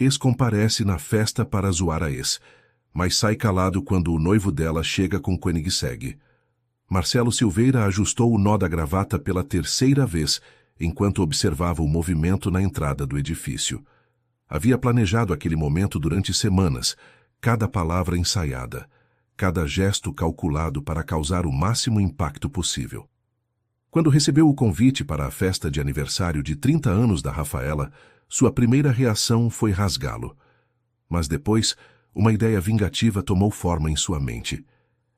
Ex comparece na festa para zoar a ex, mas sai calado quando o noivo dela chega com Koenigsegg. Marcelo Silveira ajustou o nó da gravata pela terceira vez, enquanto observava o movimento na entrada do edifício. Havia planejado aquele momento durante semanas, cada palavra ensaiada, cada gesto calculado para causar o máximo impacto possível. Quando recebeu o convite para a festa de aniversário de 30 anos da Rafaela, sua primeira reação foi rasgá-lo. Mas depois, uma ideia vingativa tomou forma em sua mente.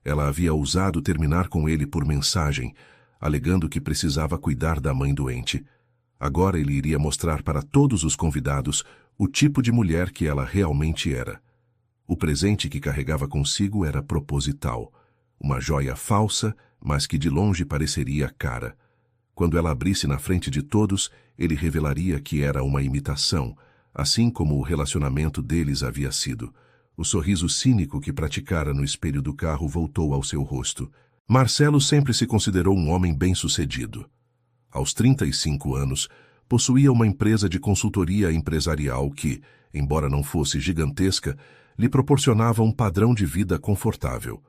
Ela havia ousado terminar com ele por mensagem, alegando que precisava cuidar da mãe doente. Agora ele iria mostrar para todos os convidados o tipo de mulher que ela realmente era. O presente que carregava consigo era proposital, uma joia falsa, mas que de longe pareceria cara. Quando ela abrisse na frente de todos, ele revelaria que era uma imitação, assim como o relacionamento deles havia sido. O sorriso cínico que praticara no espelho do carro voltou ao seu rosto. Marcelo sempre se considerou um homem bem-sucedido. Aos 35 anos, possuía uma empresa de consultoria empresarial que, embora não fosse gigantesca, lhe proporcionava um padrão de vida confortável.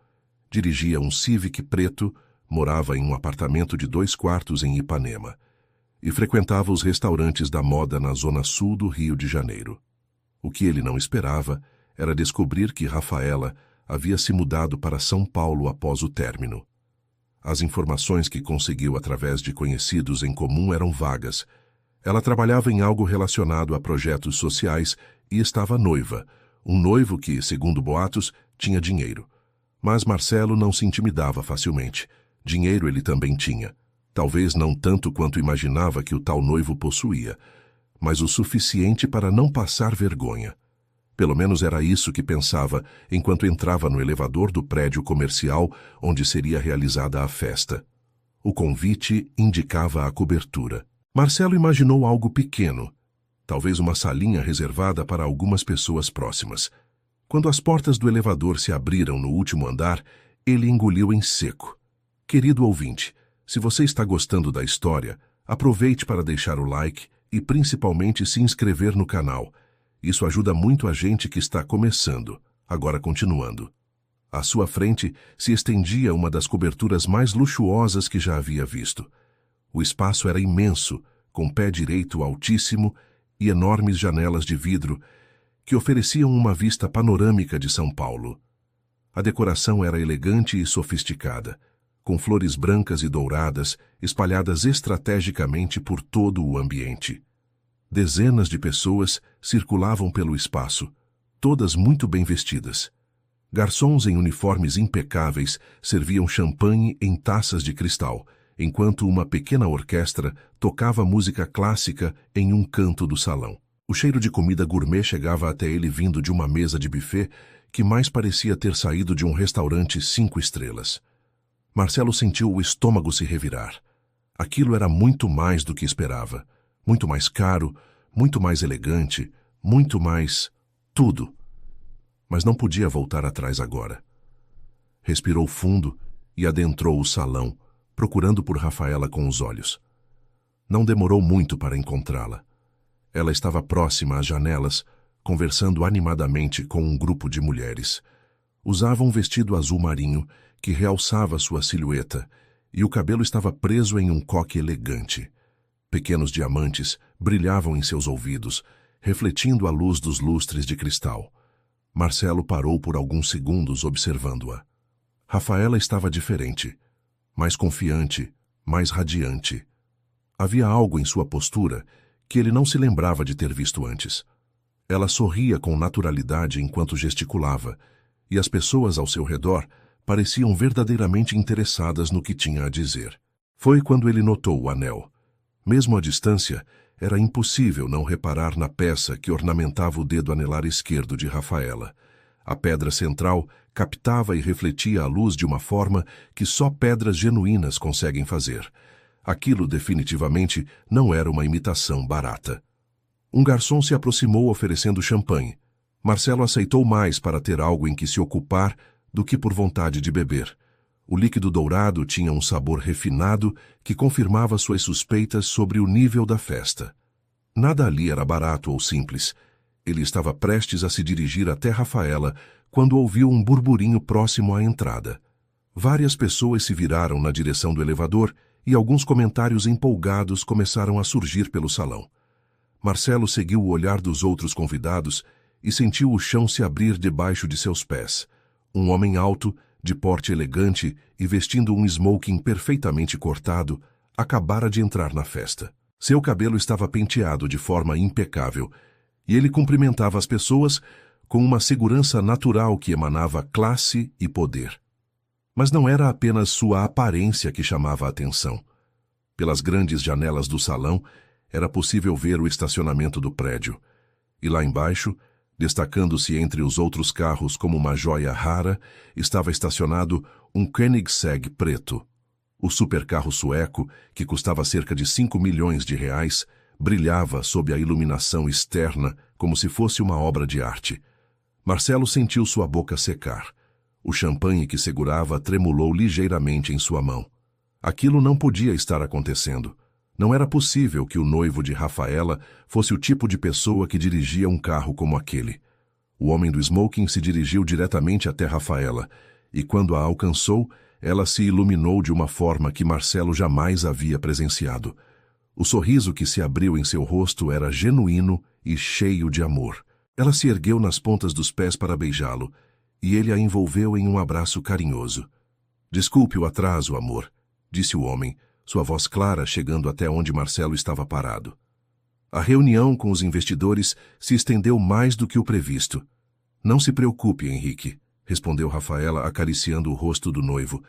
Dirigia um Civic preto, morava em um apartamento de 2 quartos em Ipanema e frequentava os restaurantes da moda na zona sul do Rio de Janeiro. O que ele não esperava era descobrir que Rafaela havia se mudado para São Paulo após o término. As informações que conseguiu através de conhecidos em comum eram vagas. Ela trabalhava em algo relacionado a projetos sociais e estava noiva, um noivo que, segundo boatos, tinha dinheiro. Mas Marcelo não se intimidava facilmente. Dinheiro ele também tinha. Talvez não tanto quanto imaginava que o tal noivo possuía, mas o suficiente para não passar vergonha. Pelo menos era isso que pensava enquanto entrava no elevador do prédio comercial onde seria realizada a festa. O convite indicava a cobertura. Marcelo imaginou algo pequeno, talvez uma salinha reservada para algumas pessoas próximas. Quando as portas do elevador se abriram no último andar, ele engoliu em seco. Querido ouvinte, se você está gostando da história, aproveite para deixar o like e principalmente se inscrever no canal. Isso ajuda muito a gente que está começando. Agora continuando. À sua frente se estendia uma das coberturas mais luxuosas que já havia visto. O espaço era imenso, com pé direito altíssimo e enormes janelas de vidro que ofereciam uma vista panorâmica de São Paulo. A decoração era elegante e sofisticada, com flores brancas e douradas espalhadas estrategicamente por todo o ambiente. Dezenas de pessoas circulavam pelo espaço, todas muito bem vestidas. Garçons em uniformes impecáveis serviam champanhe em taças de cristal, enquanto uma pequena orquestra tocava música clássica em um canto do salão. O cheiro de comida gourmet chegava até ele vindo de uma mesa de buffet que mais parecia ter saído de um restaurante 5 estrelas. Marcelo sentiu o estômago se revirar. Aquilo era muito mais do que esperava. Muito mais caro, muito mais elegante, muito mais... tudo. Mas não podia voltar atrás agora. Respirou fundo e adentrou o salão, procurando por Rafaela com os olhos. Não demorou muito para encontrá-la. Ela estava próxima às janelas, conversando animadamente com um grupo de mulheres. Usava um vestido azul marinho que realçava sua silhueta e o cabelo estava preso em um coque elegante. Pequenos diamantes brilhavam em seus ouvidos, refletindo a luz dos lustres de cristal. Marcelo parou por alguns segundos observando-a. Rafaela estava diferente, mais confiante, mais radiante. Havia algo em sua postura que ele não se lembrava de ter visto antes. Ela sorria com naturalidade enquanto gesticulava, e as pessoas ao seu redor pareciam verdadeiramente interessadas no que tinha a dizer. Foi quando ele notou o anel. Mesmo à distância, era impossível não reparar na peça que ornamentava o dedo anelar esquerdo de Rafaela. A pedra central captava e refletia a luz de uma forma que só pedras genuínas conseguem fazer. Aquilo definitivamente não era uma imitação barata. Um garçom se aproximou oferecendo champanhe. Marcelo aceitou mais para ter algo em que se ocupar do que por vontade de beber. O líquido dourado tinha um sabor refinado que confirmava suas suspeitas sobre o nível da festa. Nada ali era barato ou simples. Ele estava prestes a se dirigir até Rafaela quando ouviu um burburinho próximo à entrada. Várias pessoas se viraram na direção do elevador e alguns comentários empolgados começaram a surgir pelo salão. Marcelo seguiu o olhar dos outros convidados e sentiu o chão se abrir debaixo de seus pés. Um homem alto, de porte elegante e vestindo um smoking perfeitamente cortado, acabara de entrar na festa. Seu cabelo estava penteado de forma impecável e ele cumprimentava as pessoas com uma segurança natural que emanava classe e poder. Mas não era apenas sua aparência que chamava a atenção. Pelas grandes janelas do salão, era possível ver o estacionamento do prédio. E lá embaixo, destacando-se entre os outros carros como uma joia rara, estava estacionado um Koenigsegg preto. O supercarro sueco, que custava cerca de 5 milhões de reais, brilhava sob a iluminação externa como se fosse uma obra de arte. Marcelo sentiu sua boca secar. O champanhe que segurava tremulou ligeiramente em sua mão. Aquilo não podia estar acontecendo. Não era possível que o noivo de Rafaela fosse o tipo de pessoa que dirigia um carro como aquele. O homem do smoking se dirigiu diretamente até Rafaela, e quando a alcançou, ela se iluminou de uma forma que Marcelo jamais havia presenciado. O sorriso que se abriu em seu rosto era genuíno e cheio de amor. Ela se ergueu nas pontas dos pés para beijá-lo, e ele a envolveu em um abraço carinhoso. "Desculpe o atraso, amor", disse o homem, sua voz clara chegando até onde Marcelo estava parado. A reunião com os investidores se estendeu mais do que o previsto. "Não se preocupe, Henrique", respondeu Rafaela acariciando o rosto do noivo.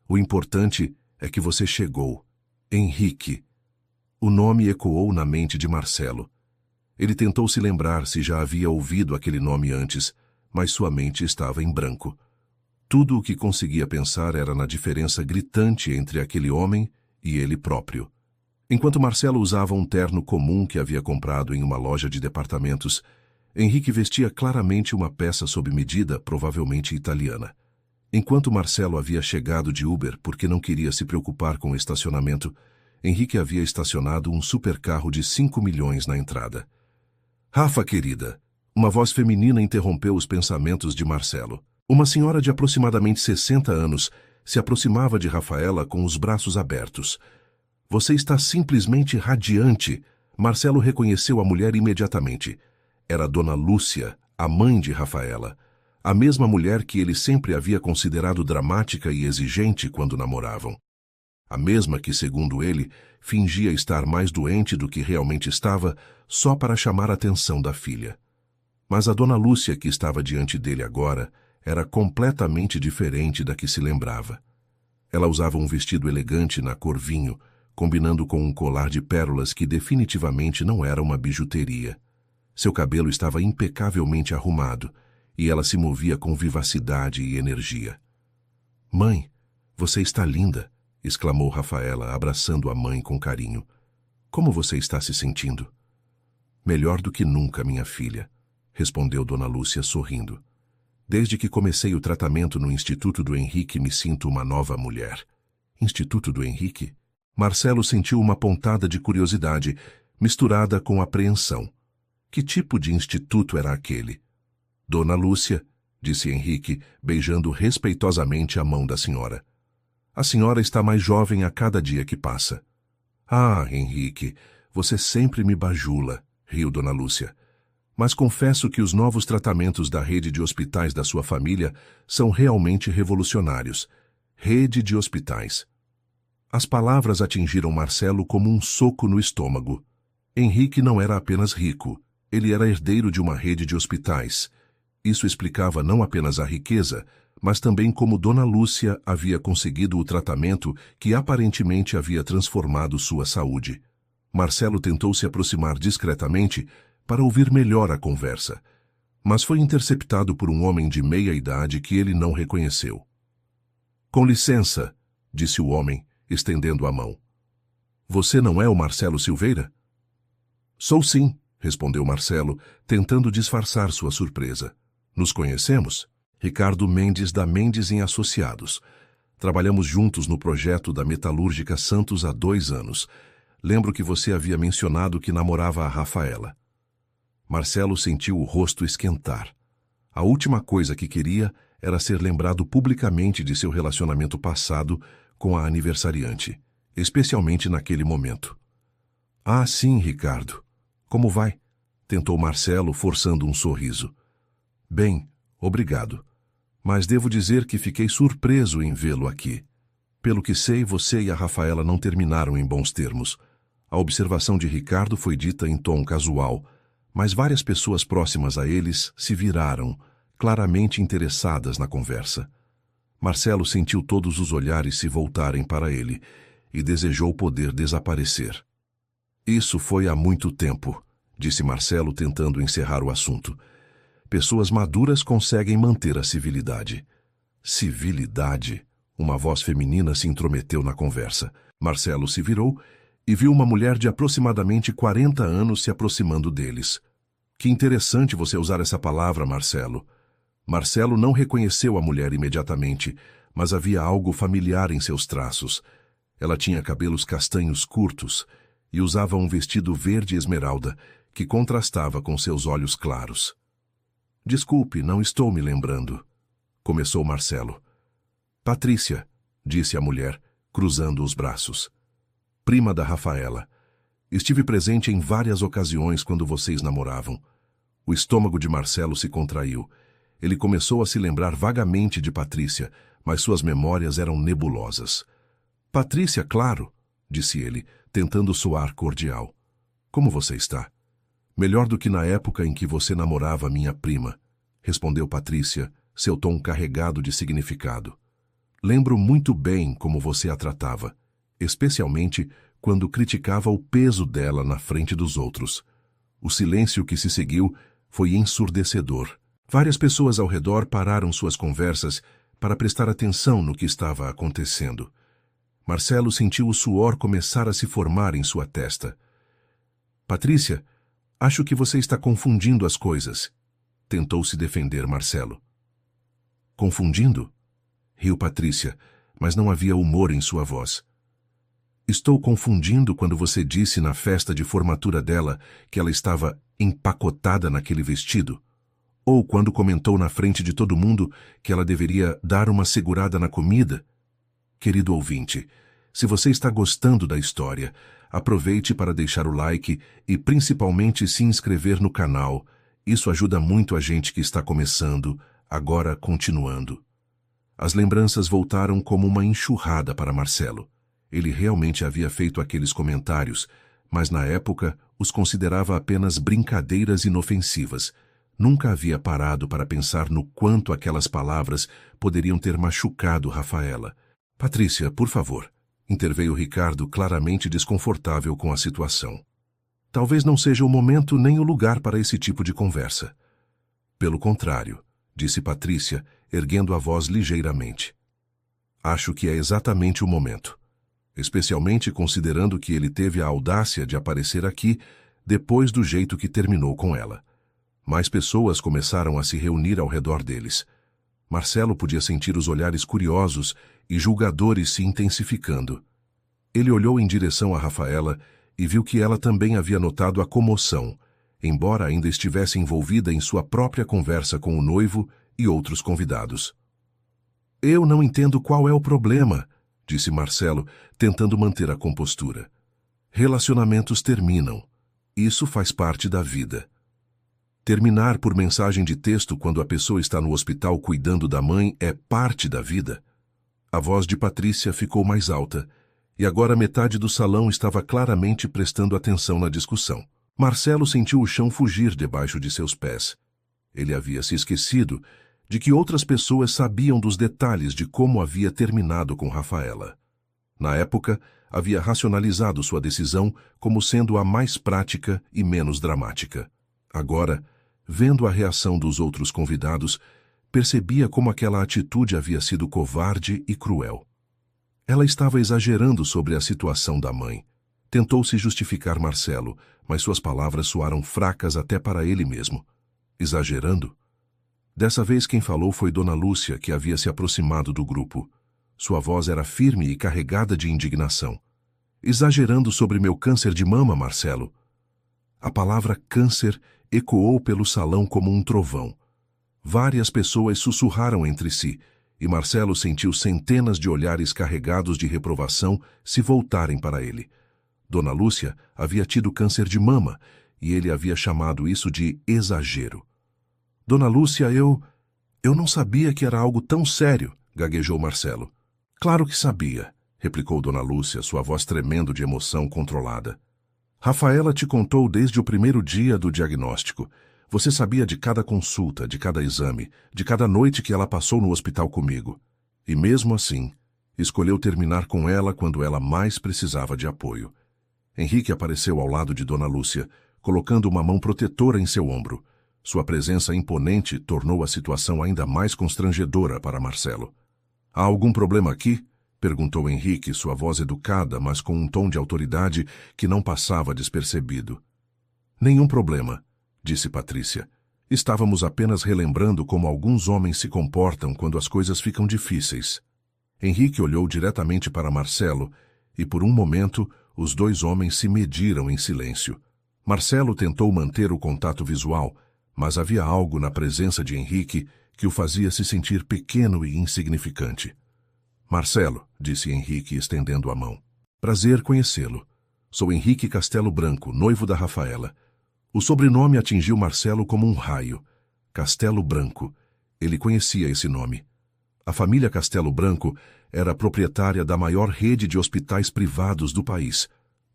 "O importante é que você chegou. Henrique." O nome ecoou na mente de Marcelo. Ele tentou se lembrar se já havia ouvido aquele nome antes, mas sua mente estava em branco. Tudo o que conseguia pensar era na diferença gritante entre aquele homem e ele próprio. Enquanto Marcelo usava um terno comum que havia comprado em uma loja de departamentos, Henrique vestia claramente uma peça sob medida, provavelmente italiana. Enquanto Marcelo havia chegado de Uber porque não queria se preocupar com o estacionamento, Henrique havia estacionado um supercarro de 5 milhões na entrada. "Rafa, querida", uma voz feminina interrompeu os pensamentos de Marcelo. Uma senhora de aproximadamente 60 anos se aproximava de Rafaela com os braços abertos. "Você está simplesmente radiante." Marcelo reconheceu a mulher imediatamente. Era Dona Lúcia, a mãe de Rafaela, a mesma mulher que ele sempre havia considerado dramática e exigente quando namoravam. A mesma que, segundo ele, fingia estar mais doente do que realmente estava só para chamar a atenção da filha. Mas a Dona Lúcia que estava diante dele agora era completamente diferente da que se lembrava. Ela usava um vestido elegante na cor vinho, combinando com um colar de pérolas que definitivamente não era uma bijuteria. Seu cabelo estava impecavelmente arrumado, e ela se movia com vivacidade e energia. "Mãe, você está linda", exclamou Rafaela, abraçando a mãe com carinho. "Como você está se sentindo?" "Melhor do que nunca, minha filha", respondeu Dona Lúcia sorrindo. "Desde que comecei o tratamento no Instituto do Henrique, me sinto uma nova mulher." "Instituto do Henrique?" Marcelo sentiu uma pontada de curiosidade, misturada com apreensão. Que tipo de instituto era aquele? "Dona Lúcia", disse Henrique, beijando respeitosamente a mão da senhora. "A senhora está mais jovem a cada dia que passa." "Ah, Henrique, você sempre me bajula", riu Dona Lúcia. "Mas confesso que os novos tratamentos da rede de hospitais da sua família são realmente revolucionários. Rede de hospitais." As palavras atingiram Marcelo como um soco no estômago. Henrique não era apenas rico, ele era herdeiro de uma rede de hospitais. Isso explicava não apenas a riqueza, mas também como Dona Lúcia havia conseguido o tratamento que aparentemente havia transformado sua saúde. Marcelo tentou se aproximar discretamente para ouvir melhor a conversa, mas foi interceptado por um homem de meia idade que ele não reconheceu. "Com licença", disse o homem, estendendo a mão. "Você não é o Marcelo Silveira?" "Sou sim", respondeu Marcelo, tentando disfarçar sua surpresa. "Nos conhecemos? Ricardo Mendes da Mendes em Associados. Trabalhamos juntos no projeto da Metalúrgica Santos há 2 anos. Lembro que você havia mencionado que namorava a Rafaela." Marcelo sentiu o rosto esquentar. A última coisa que queria era ser lembrado publicamente de seu relacionamento passado com a aniversariante, especialmente naquele momento. Ah, sim, Ricardo. Como vai? Tentou Marcelo, forçando um sorriso. Bem, obrigado. Mas devo dizer que fiquei surpreso em vê-lo aqui. Pelo que sei, você e a Rafaela não terminaram em bons termos. A observação de Ricardo foi dita em tom casual, mas várias pessoas próximas a eles se viraram, claramente interessadas na conversa. Marcelo sentiu todos os olhares se voltarem para ele e desejou poder desaparecer. Isso foi há muito tempo, disse Marcelo tentando encerrar o assunto. Pessoas maduras conseguem manter a civilidade. Civilidade? Uma voz feminina se intrometeu na conversa. Marcelo se virou e viu uma mulher de aproximadamente 40 anos se aproximando deles. Que interessante você usar essa palavra, Marcelo. Marcelo não reconheceu a mulher imediatamente, mas havia algo familiar em seus traços. Ela tinha cabelos castanhos curtos e usava um vestido verde esmeralda que contrastava com seus olhos claros. Desculpe, não estou me lembrando, começou Marcelo. Patrícia, disse a mulher, cruzando os braços. Prima da Rafaela. Estive presente em várias ocasiões quando vocês namoravam. O estômago de Marcelo se contraiu. Ele começou a se lembrar vagamente de Patrícia, mas suas memórias eram nebulosas. Patrícia, claro, disse ele, tentando soar cordial. Como você está? Melhor do que na época em que você namorava minha prima, respondeu Patrícia, seu tom carregado de significado. Lembro muito bem como você a tratava, especialmente quando criticava o peso dela na frente dos outros. O silêncio que se seguiu foi ensurdecedor. Várias pessoas ao redor pararam suas conversas para prestar atenção no que estava acontecendo. Marcelo sentiu o suor começar a se formar em sua testa. Patrícia, acho que você está confundindo as coisas. Tentou se defender Marcelo. Confundindo? Riu Patrícia, mas não havia humor em sua voz. Estou confundindo quando você disse na festa de formatura dela que ela estava empacotada naquele vestido? Ou quando comentou na frente de todo mundo que ela deveria dar uma segurada na comida? Querido ouvinte, se você está gostando da história, aproveite para deixar o like e principalmente se inscrever no canal. Isso ajuda muito a gente que está começando, agora continuando. As lembranças voltaram como uma enxurrada para Marcelo. Ele realmente havia feito aqueles comentários, mas na época os considerava apenas brincadeiras inofensivas. Nunca havia parado para pensar no quanto aquelas palavras poderiam ter machucado Rafaela. Patrícia, por favor, interveio Ricardo, claramente desconfortável com a situação. Talvez não seja o momento nem o lugar para esse tipo de conversa. Pelo contrário, disse Patrícia, erguendo a voz ligeiramente. Acho que é exatamente o momento. Especialmente considerando que ele teve a audácia de aparecer aqui depois do jeito que terminou com ela. Mais pessoas começaram a se reunir ao redor deles. Marcelo podia sentir os olhares curiosos e julgadores se intensificando. Ele olhou em direção a Rafaela e viu que ela também havia notado a comoção, embora ainda estivesse envolvida em sua própria conversa com o noivo e outros convidados. Eu não entendo qual é o problema, disse Marcelo, tentando manter a compostura. Relacionamentos terminam. Isso faz parte da vida. Terminar por mensagem de texto quando a pessoa está no hospital cuidando da mãe é parte da vida. A voz de Patrícia ficou mais alta, e agora metade do salão estava claramente prestando atenção na discussão. Marcelo sentiu o chão fugir debaixo de seus pés. Ele havia se esquecido de que outras pessoas sabiam dos detalhes de como havia terminado com Rafaela. Na época, havia racionalizado sua decisão como sendo a mais prática e menos dramática. Agora, vendo a reação dos outros convidados, percebia como aquela atitude havia sido covarde e cruel. Ela estava exagerando sobre a situação da mãe. Tentou se justificar Marcelo, mas suas palavras soaram fracas até para ele mesmo. Exagerando? Dessa vez quem falou foi Dona Lúcia, que havia se aproximado do grupo. Sua voz era firme e carregada de indignação. Exagerando sobre meu câncer de mama, Marcelo. A palavra câncer ecoou pelo salão como um trovão. Várias pessoas sussurraram entre si, e Marcelo sentiu centenas de olhares carregados de reprovação se voltarem para ele. Dona Lúcia havia tido câncer de mama, e ele havia chamado isso de exagero. Dona Lúcia, eu não sabia que era algo tão sério, gaguejou Marcelo. Claro que sabia, replicou Dona Lúcia, sua voz tremendo de emoção controlada. Rafaela te contou desde o primeiro dia do diagnóstico. Você sabia de cada consulta, de cada exame, de cada noite que ela passou no hospital comigo. E mesmo assim, escolheu terminar com ela quando ela mais precisava de apoio. Henrique apareceu ao lado de Dona Lúcia, colocando uma mão protetora em seu ombro. Sua presença imponente tornou a situação ainda mais constrangedora para Marcelo. Há algum problema aqui? Perguntou Henrique, sua voz educada, mas com um tom de autoridade que não passava despercebido. Nenhum problema, disse Patrícia. Estávamos apenas relembrando como alguns homens se comportam quando as coisas ficam difíceis. Henrique olhou diretamente para Marcelo e, por um momento, os dois homens se mediram em silêncio. Marcelo tentou manter o contato visual, mas havia algo na presença de Henrique que o fazia se sentir pequeno e insignificante. Marcelo, disse Henrique, estendendo a mão. Prazer conhecê-lo. Sou Henrique Castelo Branco, noivo da Rafaela. O sobrenome atingiu Marcelo como um raio. Castelo Branco. Ele conhecia esse nome. A família Castelo Branco era proprietária da maior rede de hospitais privados do país.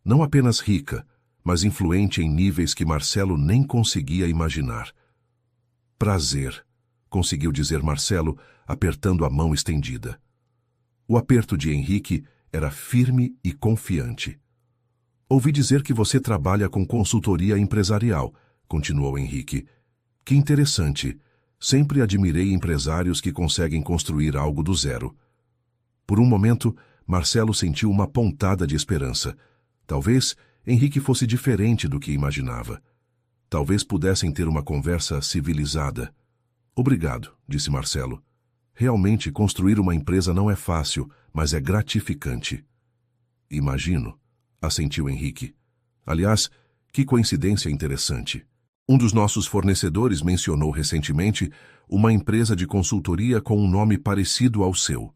Não apenas rica, mas influente em níveis que Marcelo nem conseguia imaginar. Prazer, conseguiu dizer Marcelo, apertando a mão estendida. O aperto de Henrique era firme e confiante. Ouvi dizer que você trabalha com consultoria empresarial, continuou Henrique. Que interessante. Sempre admirei empresários que conseguem construir algo do zero. Por um momento, Marcelo sentiu uma pontada de esperança. Talvez Henrique fosse diferente do que imaginava. Talvez pudessem ter uma conversa civilizada. Obrigado, disse Marcelo. Realmente, construir uma empresa não é fácil, mas é gratificante. Imagino, assentiu Henrique. Aliás, que coincidência interessante. Um dos nossos fornecedores mencionou recentemente uma empresa de consultoria com um nome parecido ao seu.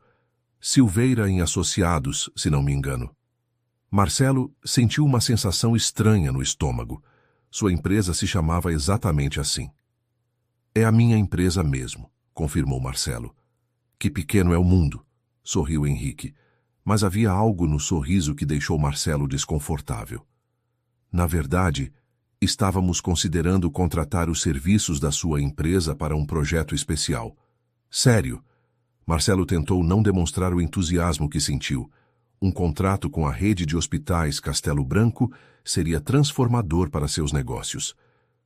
Silveira em Associados, se não me engano. Marcelo sentiu uma sensação estranha no estômago. Sua empresa se chamava exatamente assim. É a minha empresa mesmo, confirmou Marcelo. Que pequeno é o mundo, sorriu Henrique, mas havia algo no sorriso que deixou Marcelo desconfortável. Na verdade, estávamos considerando contratar os serviços da sua empresa para um projeto especial. Sério. Marcelo tentou não demonstrar o entusiasmo que sentiu. Um contrato com a rede de hospitais Castelo Branco seria transformador para seus negócios.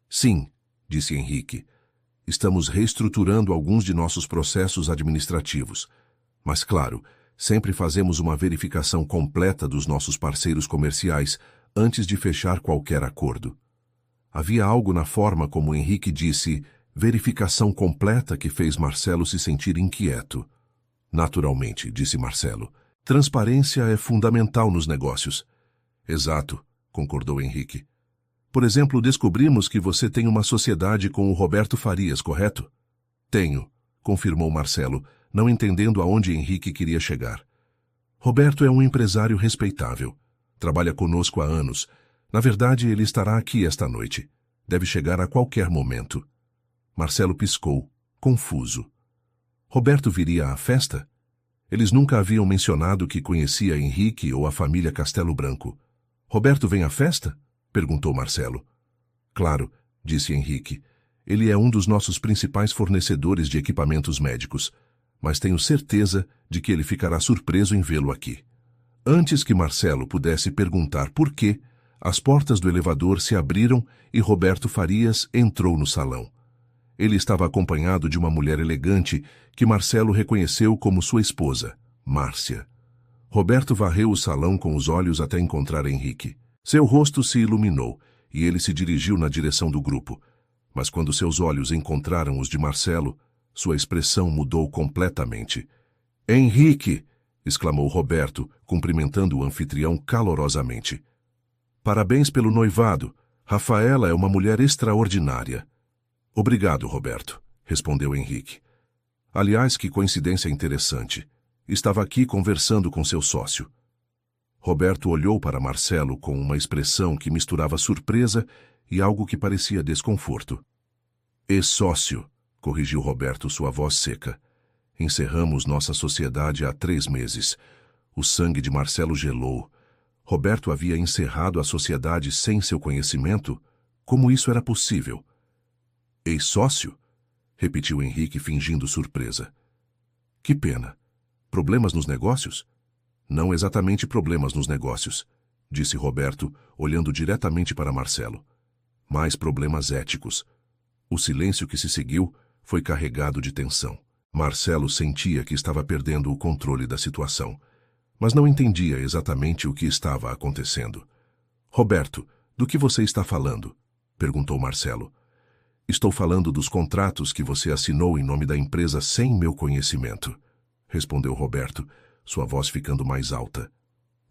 Sim, disse Henrique. Estamos reestruturando alguns de nossos processos administrativos. Mas, claro, sempre fazemos uma verificação completa dos nossos parceiros comerciais antes de fechar qualquer acordo. Havia algo na forma como Henrique disse, verificação completa, que fez Marcelo se sentir inquieto. Naturalmente, disse Marcelo, transparência é fundamental nos negócios. Exato, concordou Henrique. Por exemplo, descobrimos que você tem uma sociedade com o Roberto Farias, correto? Tenho, confirmou Marcelo, não entendendo aonde Henrique queria chegar. Roberto é um empresário respeitável. Trabalha conosco há anos. Na verdade, ele estará aqui esta noite. Deve chegar a qualquer momento. Marcelo piscou, confuso. Roberto viria à festa? Eles nunca haviam mencionado que conhecia Henrique ou a família Castelo Branco. Roberto vem à festa? Perguntou Marcelo. Claro, disse Henrique. Ele é um dos nossos principais fornecedores de equipamentos médicos, mas tenho certeza de que ele ficará surpreso em vê-lo aqui. Antes que Marcelo pudesse perguntar por quê, as portas do elevador se abriram e Roberto Farias entrou no salão. Ele estava acompanhado de uma mulher elegante que Marcelo reconheceu como sua esposa, Márcia. Roberto varreu o salão com os olhos até encontrar Henrique. Seu rosto se iluminou e ele se dirigiu na direção do grupo. Mas quando seus olhos encontraram os de Marcelo, sua expressão mudou completamente. Henrique! Exclamou Roberto, cumprimentando o anfitrião calorosamente. Parabéns pelo noivado. Rafaela é uma mulher extraordinária. Obrigado, Roberto, respondeu Henrique. Aliás, que coincidência interessante. Estava aqui conversando com seu sócio. Roberto olhou para Marcelo com uma expressão que misturava surpresa e algo que parecia desconforto. Ex-sócio, corrigiu Roberto sua voz seca. Encerramos nossa sociedade há 3 meses. O sangue de Marcelo gelou. Roberto havia encerrado a sociedade sem seu conhecimento? Como isso era possível? Ex-sócio? Repetiu Henrique fingindo surpresa. Que pena. Problemas nos negócios? Não exatamente problemas nos negócios, disse Roberto, olhando diretamente para Marcelo. Mais problemas éticos. O silêncio que se seguiu foi carregado de tensão. Marcelo sentia que estava perdendo o controle da situação, mas não entendia exatamente o que estava acontecendo. Roberto, do que você está falando? Perguntou Marcelo. Estou falando dos contratos que você assinou em nome da empresa sem meu conhecimento, respondeu Roberto, sua voz ficando mais alta.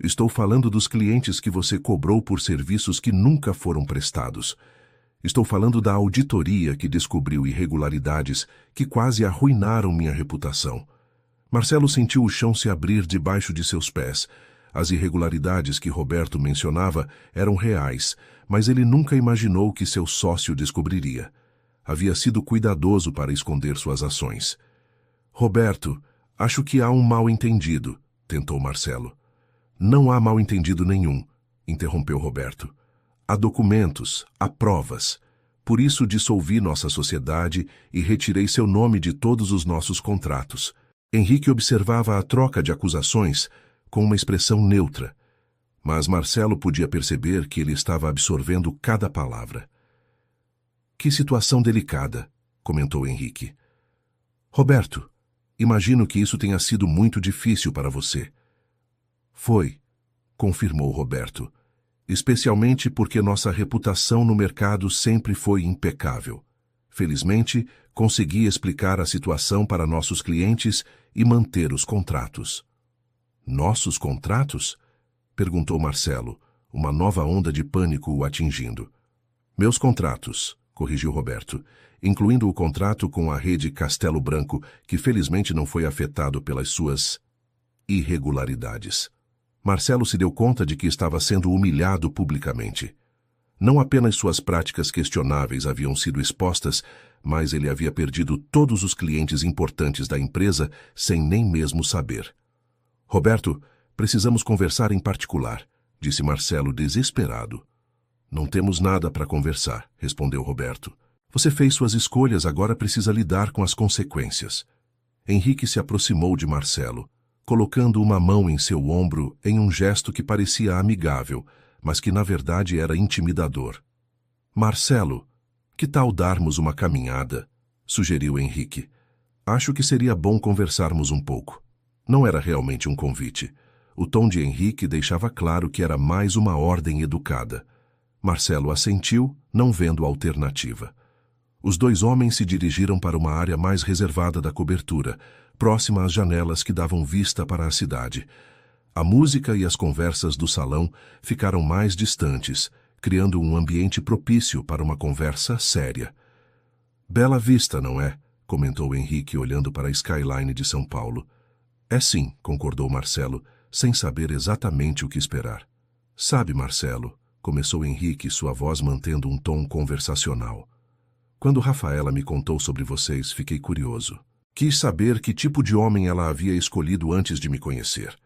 Estou falando dos clientes que você cobrou por serviços que nunca foram prestados. Estou falando da auditoria que descobriu irregularidades que quase arruinaram minha reputação. Marcelo sentiu o chão se abrir debaixo de seus pés. As irregularidades que Roberto mencionava eram reais, mas ele nunca imaginou que seu sócio descobriria. Havia sido cuidadoso para esconder suas ações. Roberto, acho que há um mal-entendido, tentou Marcelo. Não há mal-entendido nenhum, interrompeu Roberto. Há documentos, há provas. Por isso dissolvi nossa sociedade e retirei seu nome de todos os nossos contratos. Henrique observava a troca de acusações com uma expressão neutra, mas Marcelo podia perceber que ele estava absorvendo cada palavra. Que situação delicada, comentou Henrique. Roberto, imagino que isso tenha sido muito difícil para você. Foi, confirmou Roberto. Especialmente porque nossa reputação no mercado sempre foi impecável. Felizmente, consegui explicar a situação para nossos clientes e manter os contratos. Nossos contratos? Perguntou Marcelo, uma nova onda de pânico o atingindo. Meus contratos, corrigiu Roberto, incluindo o contrato com a rede Castelo Branco, que felizmente não foi afetado pelas suas irregularidades. Marcelo se deu conta de que estava sendo humilhado publicamente. Não apenas suas práticas questionáveis haviam sido expostas, mas ele havia perdido todos os clientes importantes da empresa sem nem mesmo saber. Roberto, precisamos conversar em particular, disse Marcelo desesperado. Não temos nada para conversar, respondeu Roberto. Você fez suas escolhas, agora precisa lidar com as consequências. Henrique se aproximou de Marcelo, colocando uma mão em seu ombro em um gesto que parecia amigável, mas que na verdade era intimidador. Marcelo, que tal darmos uma caminhada? Sugeriu Henrique. Acho que seria bom conversarmos um pouco. Não era realmente um convite. O tom de Henrique deixava claro que era mais uma ordem educada. Marcelo assentiu, não vendo alternativa. Os 2 homens se dirigiram para uma área mais reservada da cobertura, próxima às janelas que davam vista para a cidade. A música e as conversas do salão ficaram mais distantes, criando um ambiente propício para uma conversa séria. Bela vista, não é? Comentou Henrique olhando para a skyline de São Paulo. É sim, concordou Marcelo, sem saber exatamente o que esperar. Sabe, Marcelo, começou Henrique, sua voz mantendo um tom conversacional. Quando Rafaela me contou sobre vocês, fiquei curioso. Quis saber que tipo de homem ela havia escolhido antes de me conhecer.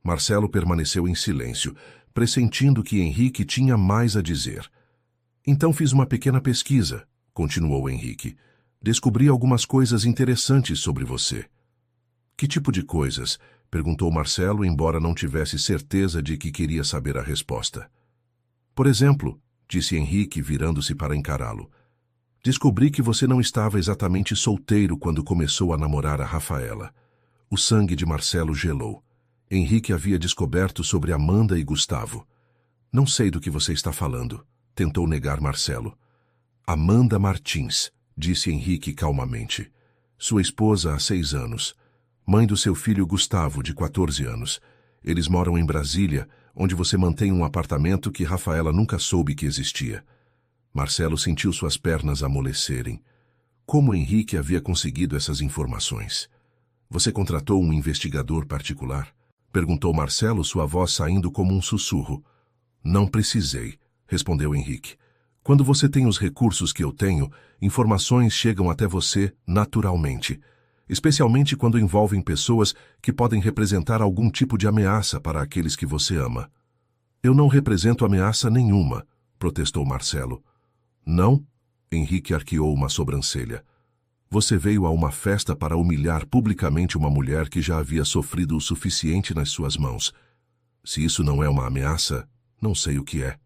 Marcelo permaneceu em silêncio, pressentindo que Henrique tinha mais a dizer. Então fiz uma pequena pesquisa, continuou Henrique. Descobri algumas coisas interessantes sobre você. Que tipo de coisas? Perguntou Marcelo, embora não tivesse certeza de que queria saber a resposta. Por exemplo, disse Henrique, virando-se para encará-lo. Descobri que você não estava exatamente solteiro quando começou a namorar a Rafaela. O sangue de Marcelo gelou. Henrique havia descoberto sobre Amanda e Gustavo. Não sei do que você está falando, tentou negar Marcelo. Amanda Martins, disse Henrique calmamente. Sua esposa há 6 anos. Mãe do seu filho Gustavo, de 14 anos. Eles moram em Brasília, onde você mantém um apartamento que Rafaela nunca soube que existia. Marcelo sentiu suas pernas amolecerem. Como Henrique havia conseguido essas informações? Você contratou um investigador particular? Perguntou Marcelo, sua voz saindo como um sussurro. Não precisei, respondeu Henrique. Quando você tem os recursos que eu tenho, informações chegam até você naturalmente, especialmente quando envolvem pessoas que podem representar algum tipo de ameaça para aqueles que você ama. Eu não represento ameaça nenhuma, protestou Marcelo. Não? Henrique arqueou uma sobrancelha. Você veio a uma festa para humilhar publicamente uma mulher que já havia sofrido o suficiente nas suas mãos. Se isso não é uma ameaça, não sei o que é.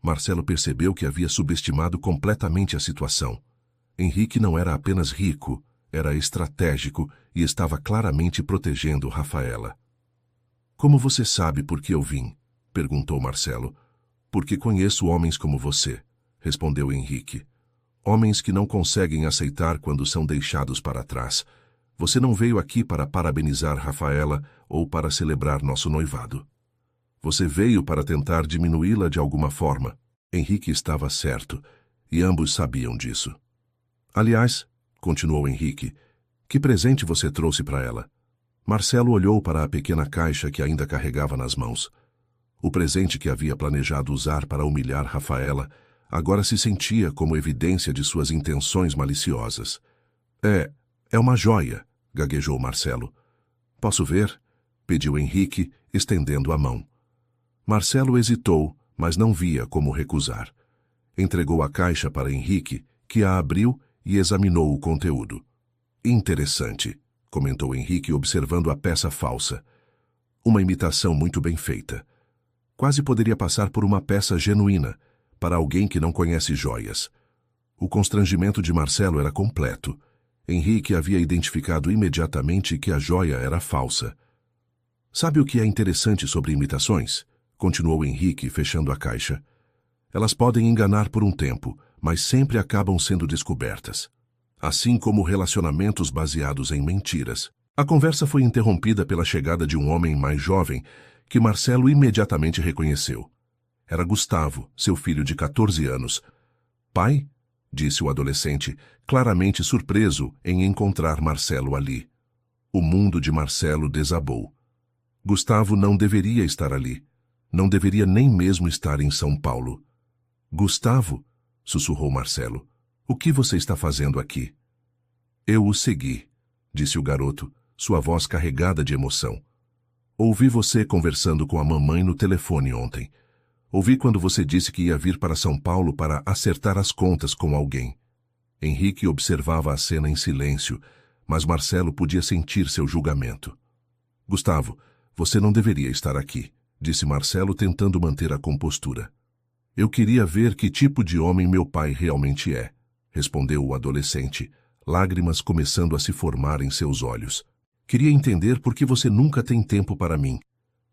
Marcelo percebeu que havia subestimado completamente a situação. Henrique não era apenas rico, era estratégico e estava claramente protegendo Rafaela. Como você sabe por que eu vim? Perguntou Marcelo. Porque conheço homens como você, respondeu Henrique. Homens que não conseguem aceitar quando são deixados para trás. Você não veio aqui para parabenizar Rafaela ou para celebrar nosso noivado. Você veio para tentar diminuí-la de alguma forma. Henrique estava certo, e ambos sabiam disso. Aliás, continuou Henrique, que presente você trouxe para ela? Marcelo olhou para a pequena caixa que ainda carregava nas mãos. O presente que havia planejado usar para humilhar Rafaela agora se sentia como evidência de suas intenções maliciosas. É uma joia, gaguejou Marcelo. Posso ver? Pediu Henrique, estendendo a mão. Marcelo hesitou, mas não via como recusar. Entregou a caixa para Henrique, que a abriu e examinou o conteúdo. Interessante, comentou Henrique observando a peça falsa. Uma imitação muito bem feita. Quase poderia passar por uma peça genuína, para alguém que não conhece joias. O constrangimento de Marcelo era completo. Henrique havia identificado imediatamente que a joia era falsa. Sabe o que é interessante sobre imitações? Continuou Henrique, fechando a caixa. Elas podem enganar por um tempo, mas sempre acabam sendo descobertas. Assim como relacionamentos baseados em mentiras. A conversa foi interrompida pela chegada de um homem mais jovem, que Marcelo imediatamente reconheceu. Era Gustavo, seu filho de 14 anos. Pai? Disse o adolescente, claramente surpreso em encontrar Marcelo ali. O mundo de Marcelo desabou. Gustavo não deveria estar ali. Não deveria nem mesmo estar em São Paulo. Gustavo, sussurrou Marcelo, o que você está fazendo aqui? Eu o segui, disse o garoto, sua voz carregada de emoção. Ouvi você conversando com a mamãe no telefone ontem. Ouvi quando você disse que ia vir para São Paulo para acertar as contas com alguém. Henrique observava a cena em silêncio, mas Marcelo podia sentir seu julgamento. Gustavo, você não deveria estar aqui, disse Marcelo tentando manter a compostura. Eu queria ver que tipo de homem meu pai realmente é, respondeu o adolescente, lágrimas começando a se formar em seus olhos. Queria entender por que você nunca tem tempo para mim,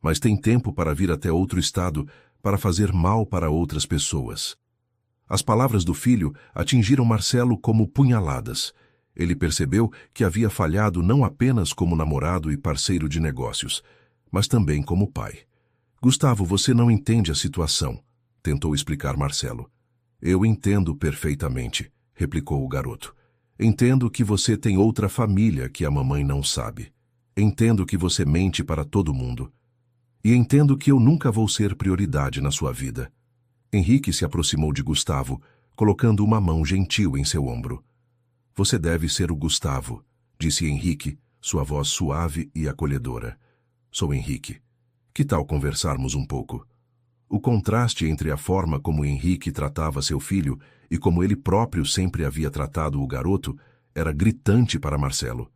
mas tem tempo para vir até outro estado para fazer mal para outras pessoas. As palavras do filho atingiram Marcelo como punhaladas. Ele percebeu que havia falhado não apenas como namorado e parceiro de negócios, mas também como pai. Gustavo, você não entende a situação, tentou explicar Marcelo. Eu entendo perfeitamente, replicou o garoto. Entendo que você tem outra família que a mamãe não sabe. Entendo que você mente para todo mundo. E entendo que eu nunca vou ser prioridade na sua vida. Henrique se aproximou de Gustavo, colocando uma mão gentil em seu ombro. Você deve ser o Gustavo, disse Henrique, sua voz suave e acolhedora. Sou Henrique. Que tal conversarmos um pouco? O contraste entre a forma como Henrique tratava seu filho e como ele próprio sempre havia tratado o garoto era gritante para Marcelo.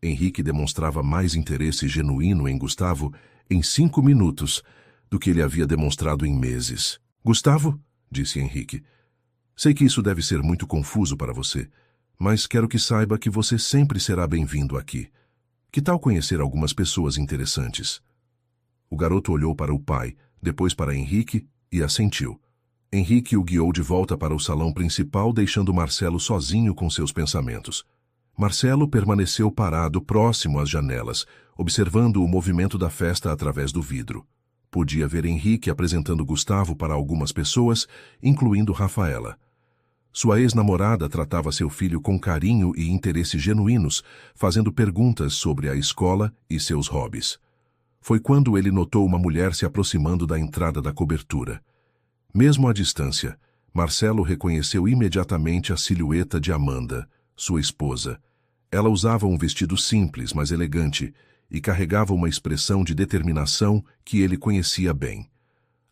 Henrique demonstrava mais interesse genuíno em Gustavo em 5 minutos do que ele havia demonstrado em meses. Gustavo, disse Henrique, sei que isso deve ser muito confuso para você, mas quero que saiba que você sempre será bem-vindo aqui. Que tal conhecer algumas pessoas interessantes? O garoto olhou para o pai, depois para Henrique e assentiu. Henrique o guiou de volta para o salão principal, deixando Marcelo sozinho com seus pensamentos. Marcelo permaneceu parado próximo às janelas, observando o movimento da festa através do vidro. Podia ver Henrique apresentando Gustavo para algumas pessoas, incluindo Rafaela. Sua ex-namorada tratava seu filho com carinho e interesse genuínos, fazendo perguntas sobre a escola e seus hobbies. Foi quando ele notou uma mulher se aproximando da entrada da cobertura. Mesmo à distância, Marcelo reconheceu imediatamente a silhueta de Amanda, sua esposa. Ela usava um vestido simples, mas elegante, e carregava uma expressão de determinação que ele conhecia bem.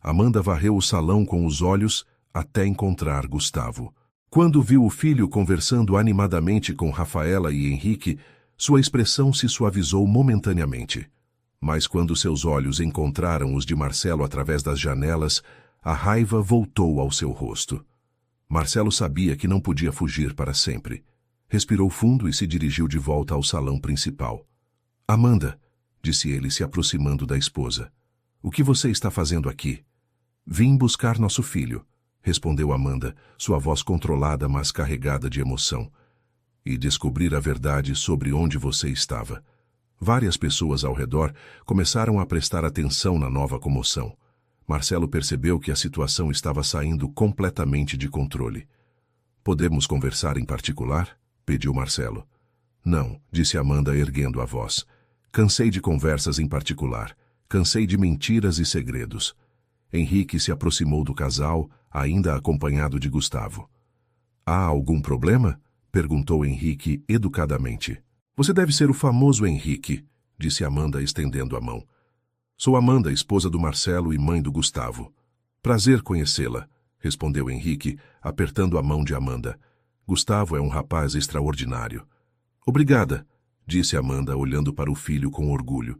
Amanda varreu o salão com os olhos até encontrar Gustavo. Quando viu o filho conversando animadamente com Rafaela e Henrique, sua expressão se suavizou momentaneamente. Mas quando seus olhos encontraram os de Marcelo através das janelas, a raiva voltou ao seu rosto. Marcelo sabia que não podia fugir para sempre. Respirou fundo e se dirigiu de volta ao salão principal. Amanda, disse ele se aproximando da esposa, o que você está fazendo aqui? Vim buscar nosso filho, respondeu Amanda, sua voz controlada mas carregada de emoção. E descobrir a verdade sobre onde você estava. Várias pessoas ao redor começaram a prestar atenção na nova comoção. Marcelo percebeu que a situação estava saindo completamente de controle. Podemos conversar em particular? Pediu Marcelo. Não, disse Amanda erguendo a voz. Cansei de conversas em particular. Cansei de mentiras e segredos. Henrique se aproximou do casal, ainda acompanhado de Gustavo. Há algum problema? Perguntou Henrique educadamente. Você deve ser o famoso Henrique, disse Amanda estendendo a mão. Sou Amanda, esposa do Marcelo e mãe do Gustavo. Prazer conhecê-la, respondeu Henrique, apertando a mão de Amanda. Gustavo é um rapaz extraordinário. Obrigada, disse Amanda, olhando para o filho com orgulho.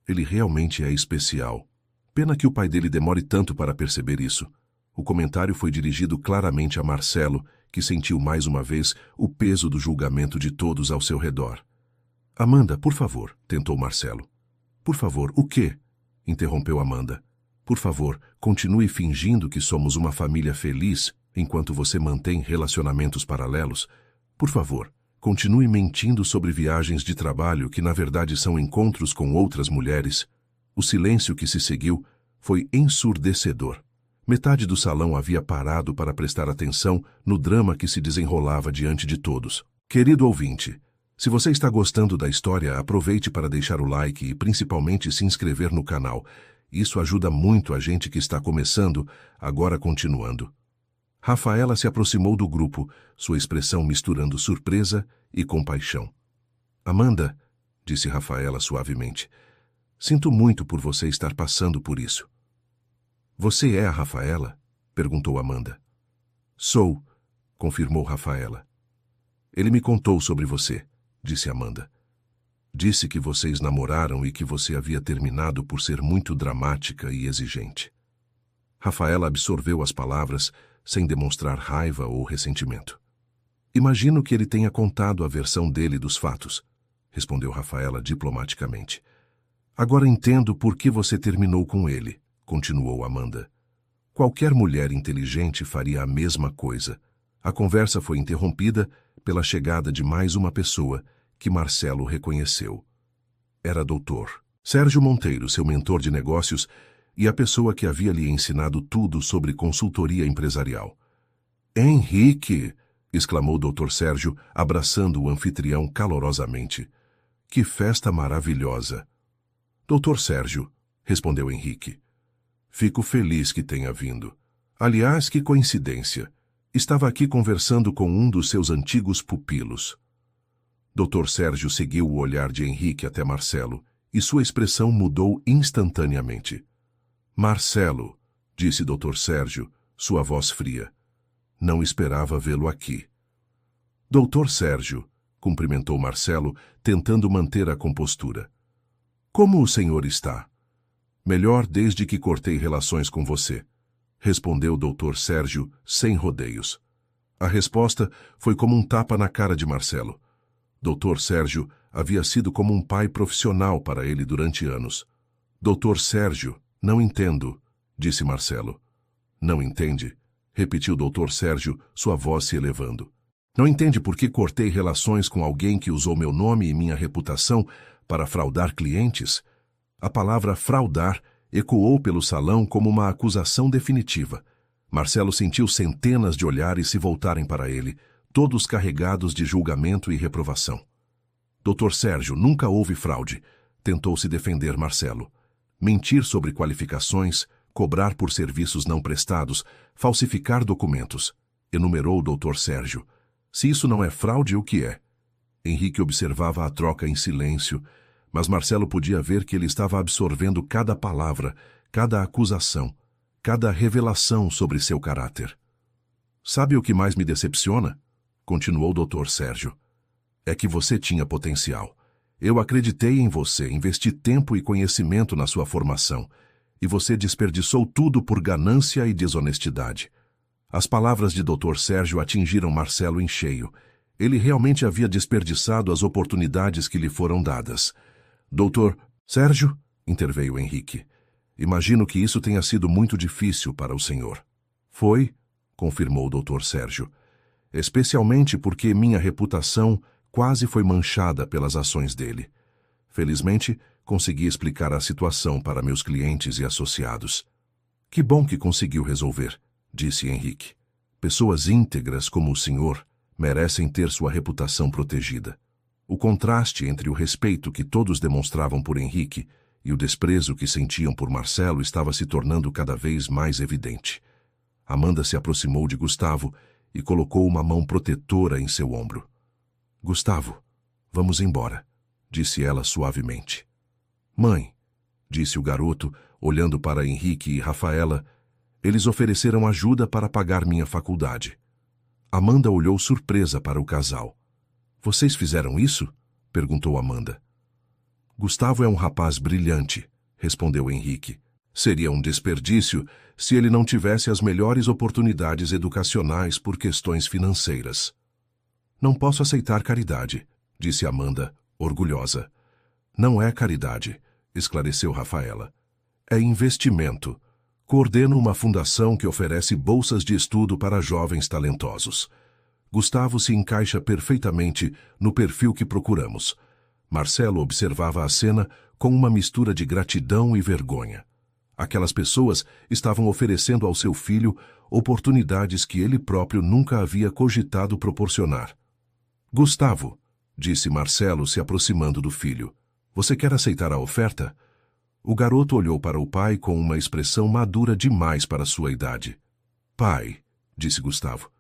Ele realmente é especial. Pena que o pai dele demore tanto para perceber isso. O comentário foi dirigido claramente a Marcelo, que sentiu mais uma vez o peso do julgamento de todos ao seu redor. Amanda, por favor, tentou Marcelo. Por favor, o quê? Interrompeu Amanda. Por favor, continue fingindo que somos uma família feliz enquanto você mantém relacionamentos paralelos. Por favor, continue mentindo sobre viagens de trabalho que na verdade são encontros com outras mulheres. O silêncio que se seguiu foi ensurdecedor. Metade do salão havia parado para prestar atenção no drama que se desenrolava diante de todos. Querido ouvinte, se você está gostando da história, aproveite para deixar o like e principalmente se inscrever no canal. Isso ajuda muito a gente que está começando, agora continuando. Rafaela se aproximou do grupo, sua expressão misturando surpresa e compaixão. Amanda, disse Rafaela suavemente, sinto muito por você estar passando por isso. Você é a Rafaela? Perguntou Amanda. Sou, confirmou Rafaela. Ele me contou sobre você, disse Amanda. Disse que vocês namoraram e que você havia terminado por ser muito dramática e exigente. Rafaela absorveu as palavras sem demonstrar raiva ou ressentimento. Imagino que ele tenha contado a versão dele dos fatos, respondeu Rafaela diplomaticamente. Agora entendo por que você terminou com ele, continuou Amanda. Qualquer mulher inteligente faria a mesma coisa. A conversa foi interrompida pela chegada de mais uma pessoa que Marcelo reconheceu. Era Dr. Sérgio Monteiro, seu mentor de negócios, e a pessoa que havia lhe ensinado tudo sobre consultoria empresarial. Henrique! Exclamou Dr. Sérgio, abraçando o anfitrião calorosamente. Que festa maravilhosa! Dr. Sérgio, respondeu Henrique. Fico feliz que tenha vindo. Aliás, que coincidência. Estava aqui conversando com um dos seus antigos pupilos. Dr. Sérgio seguiu o olhar de Henrique até Marcelo, e sua expressão mudou instantaneamente. Marcelo, disse Dr. Sérgio, sua voz fria. Não esperava vê-lo aqui. Dr. Sérgio, cumprimentou Marcelo, tentando manter a compostura. Como o senhor está? Melhor desde que cortei relações com você, respondeu Dr. Sérgio, sem rodeios. A resposta foi como um tapa na cara de Marcelo. Dr. Sérgio havia sido como um pai profissional para ele durante anos. Dr. Sérgio, não entendo, disse Marcelo. Não entende? Repetiu Dr. Sérgio, sua voz se elevando. Não entende por que cortei relações com alguém que usou meu nome e minha reputação para fraudar clientes? A palavra fraudar ecoou pelo salão como uma acusação definitiva. Marcelo sentiu centenas de olhares se voltarem para ele, todos carregados de julgamento e reprovação. Dr. Sérgio, nunca houve fraude, tentou se defender Marcelo. Mentir sobre qualificações, cobrar por serviços não prestados, falsificar documentos, enumerou o Dr. Sérgio. Se isso não é fraude, o que é? Henrique observava a troca em silêncio, mas Marcelo podia ver que ele estava absorvendo cada palavra, cada acusação, cada revelação sobre seu caráter. Sabe o que mais me decepciona? Continuou o Dr. Sérgio. É que você tinha potencial. Eu acreditei em você, investi tempo e conhecimento na sua formação, e você desperdiçou tudo por ganância e desonestidade. As palavras de Dr. Sérgio atingiram Marcelo em cheio. Ele realmente havia desperdiçado as oportunidades que lhe foram dadas. Doutor Sérgio, interveio Henrique, imagino que isso tenha sido muito difícil para o senhor. Foi, confirmou o Dr. Sérgio, especialmente porque minha reputação quase foi manchada pelas ações dele. Felizmente, consegui explicar a situação para meus clientes e associados. Que bom que conseguiu resolver, disse Henrique. Pessoas íntegras como o senhor merecem ter sua reputação protegida. O contraste entre o respeito que todos demonstravam por Henrique e o desprezo que sentiam por Marcelo estava se tornando cada vez mais evidente. Amanda se aproximou de Gustavo e colocou uma mão protetora em seu ombro. Gustavo, vamos embora, disse ela suavemente. Mãe, disse o garoto, olhando para Henrique e Rafaela, eles ofereceram ajuda para pagar minha faculdade. Amanda olhou surpresa para o casal. Vocês fizeram isso? Perguntou Amanda. Gustavo é um rapaz brilhante, respondeu Henrique. Seria um desperdício se ele não tivesse as melhores oportunidades educacionais por questões financeiras. Não posso aceitar caridade, disse Amanda, orgulhosa. Não é caridade, esclareceu Rafaela. É investimento. Coordeno uma fundação que oferece bolsas de estudo para jovens talentosos. Gustavo se encaixa perfeitamente no perfil que procuramos. Marcelo observava a cena com uma mistura de gratidão e vergonha. Aquelas pessoas estavam oferecendo ao seu filho oportunidades que ele próprio nunca havia cogitado proporcionar. Gustavo, disse Marcelo se aproximando do filho, você quer aceitar a oferta? O garoto olhou para o pai com uma expressão madura demais para sua idade. Pai, disse Gustavo,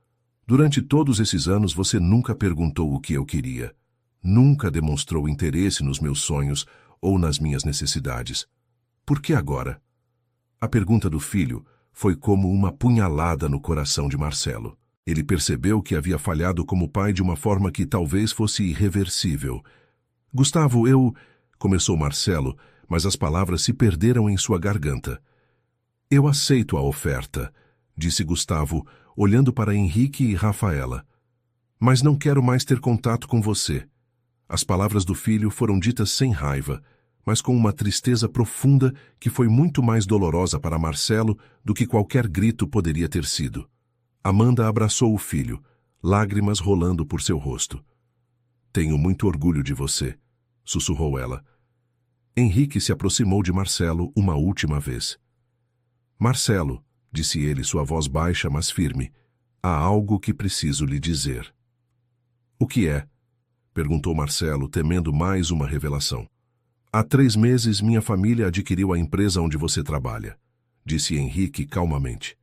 durante todos esses anos você nunca perguntou o que eu queria. Nunca demonstrou interesse nos meus sonhos ou nas minhas necessidades. Por que agora? A pergunta do filho foi como uma punhalada no coração de Marcelo. Ele percebeu que havia falhado como pai de uma forma que talvez fosse irreversível. Gustavo, começou Marcelo, mas as palavras se perderam em sua garganta. Eu aceito a oferta, disse Gustavo, olhando para Henrique e Rafaela. Mas não quero mais ter contato com você. As palavras do filho foram ditas sem raiva, mas com uma tristeza profunda que foi muito mais dolorosa para Marcelo do que qualquer grito poderia ter sido. Amanda abraçou o filho, lágrimas rolando por seu rosto. Tenho muito orgulho de você, sussurrou ela. Henrique se aproximou de Marcelo uma última vez. Marcelo, disse ele, sua voz baixa, mas firme, há algo que preciso lhe dizer. O que é? Perguntou Marcelo, temendo mais uma revelação. Há 3 meses minha família adquiriu a empresa onde você trabalha, disse Henrique calmamente.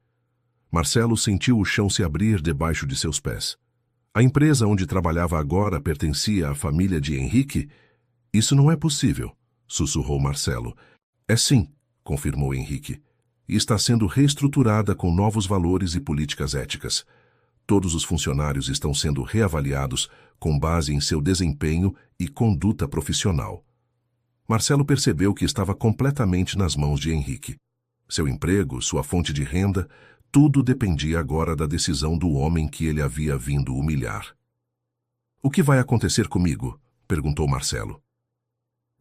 Marcelo sentiu o chão se abrir debaixo de seus pés. A empresa onde trabalhava agora pertencia à família de Henrique? Isso não é possível, sussurrou Marcelo. É sim, confirmou Henrique. E está sendo reestruturada com novos valores e políticas éticas. Todos os funcionários estão sendo reavaliados com base em seu desempenho e conduta profissional. Marcelo percebeu que estava completamente nas mãos de Henrique. Seu emprego, sua fonte de renda, tudo dependia agora da decisão do homem que ele havia vindo humilhar. O que vai acontecer comigo? Perguntou Marcelo.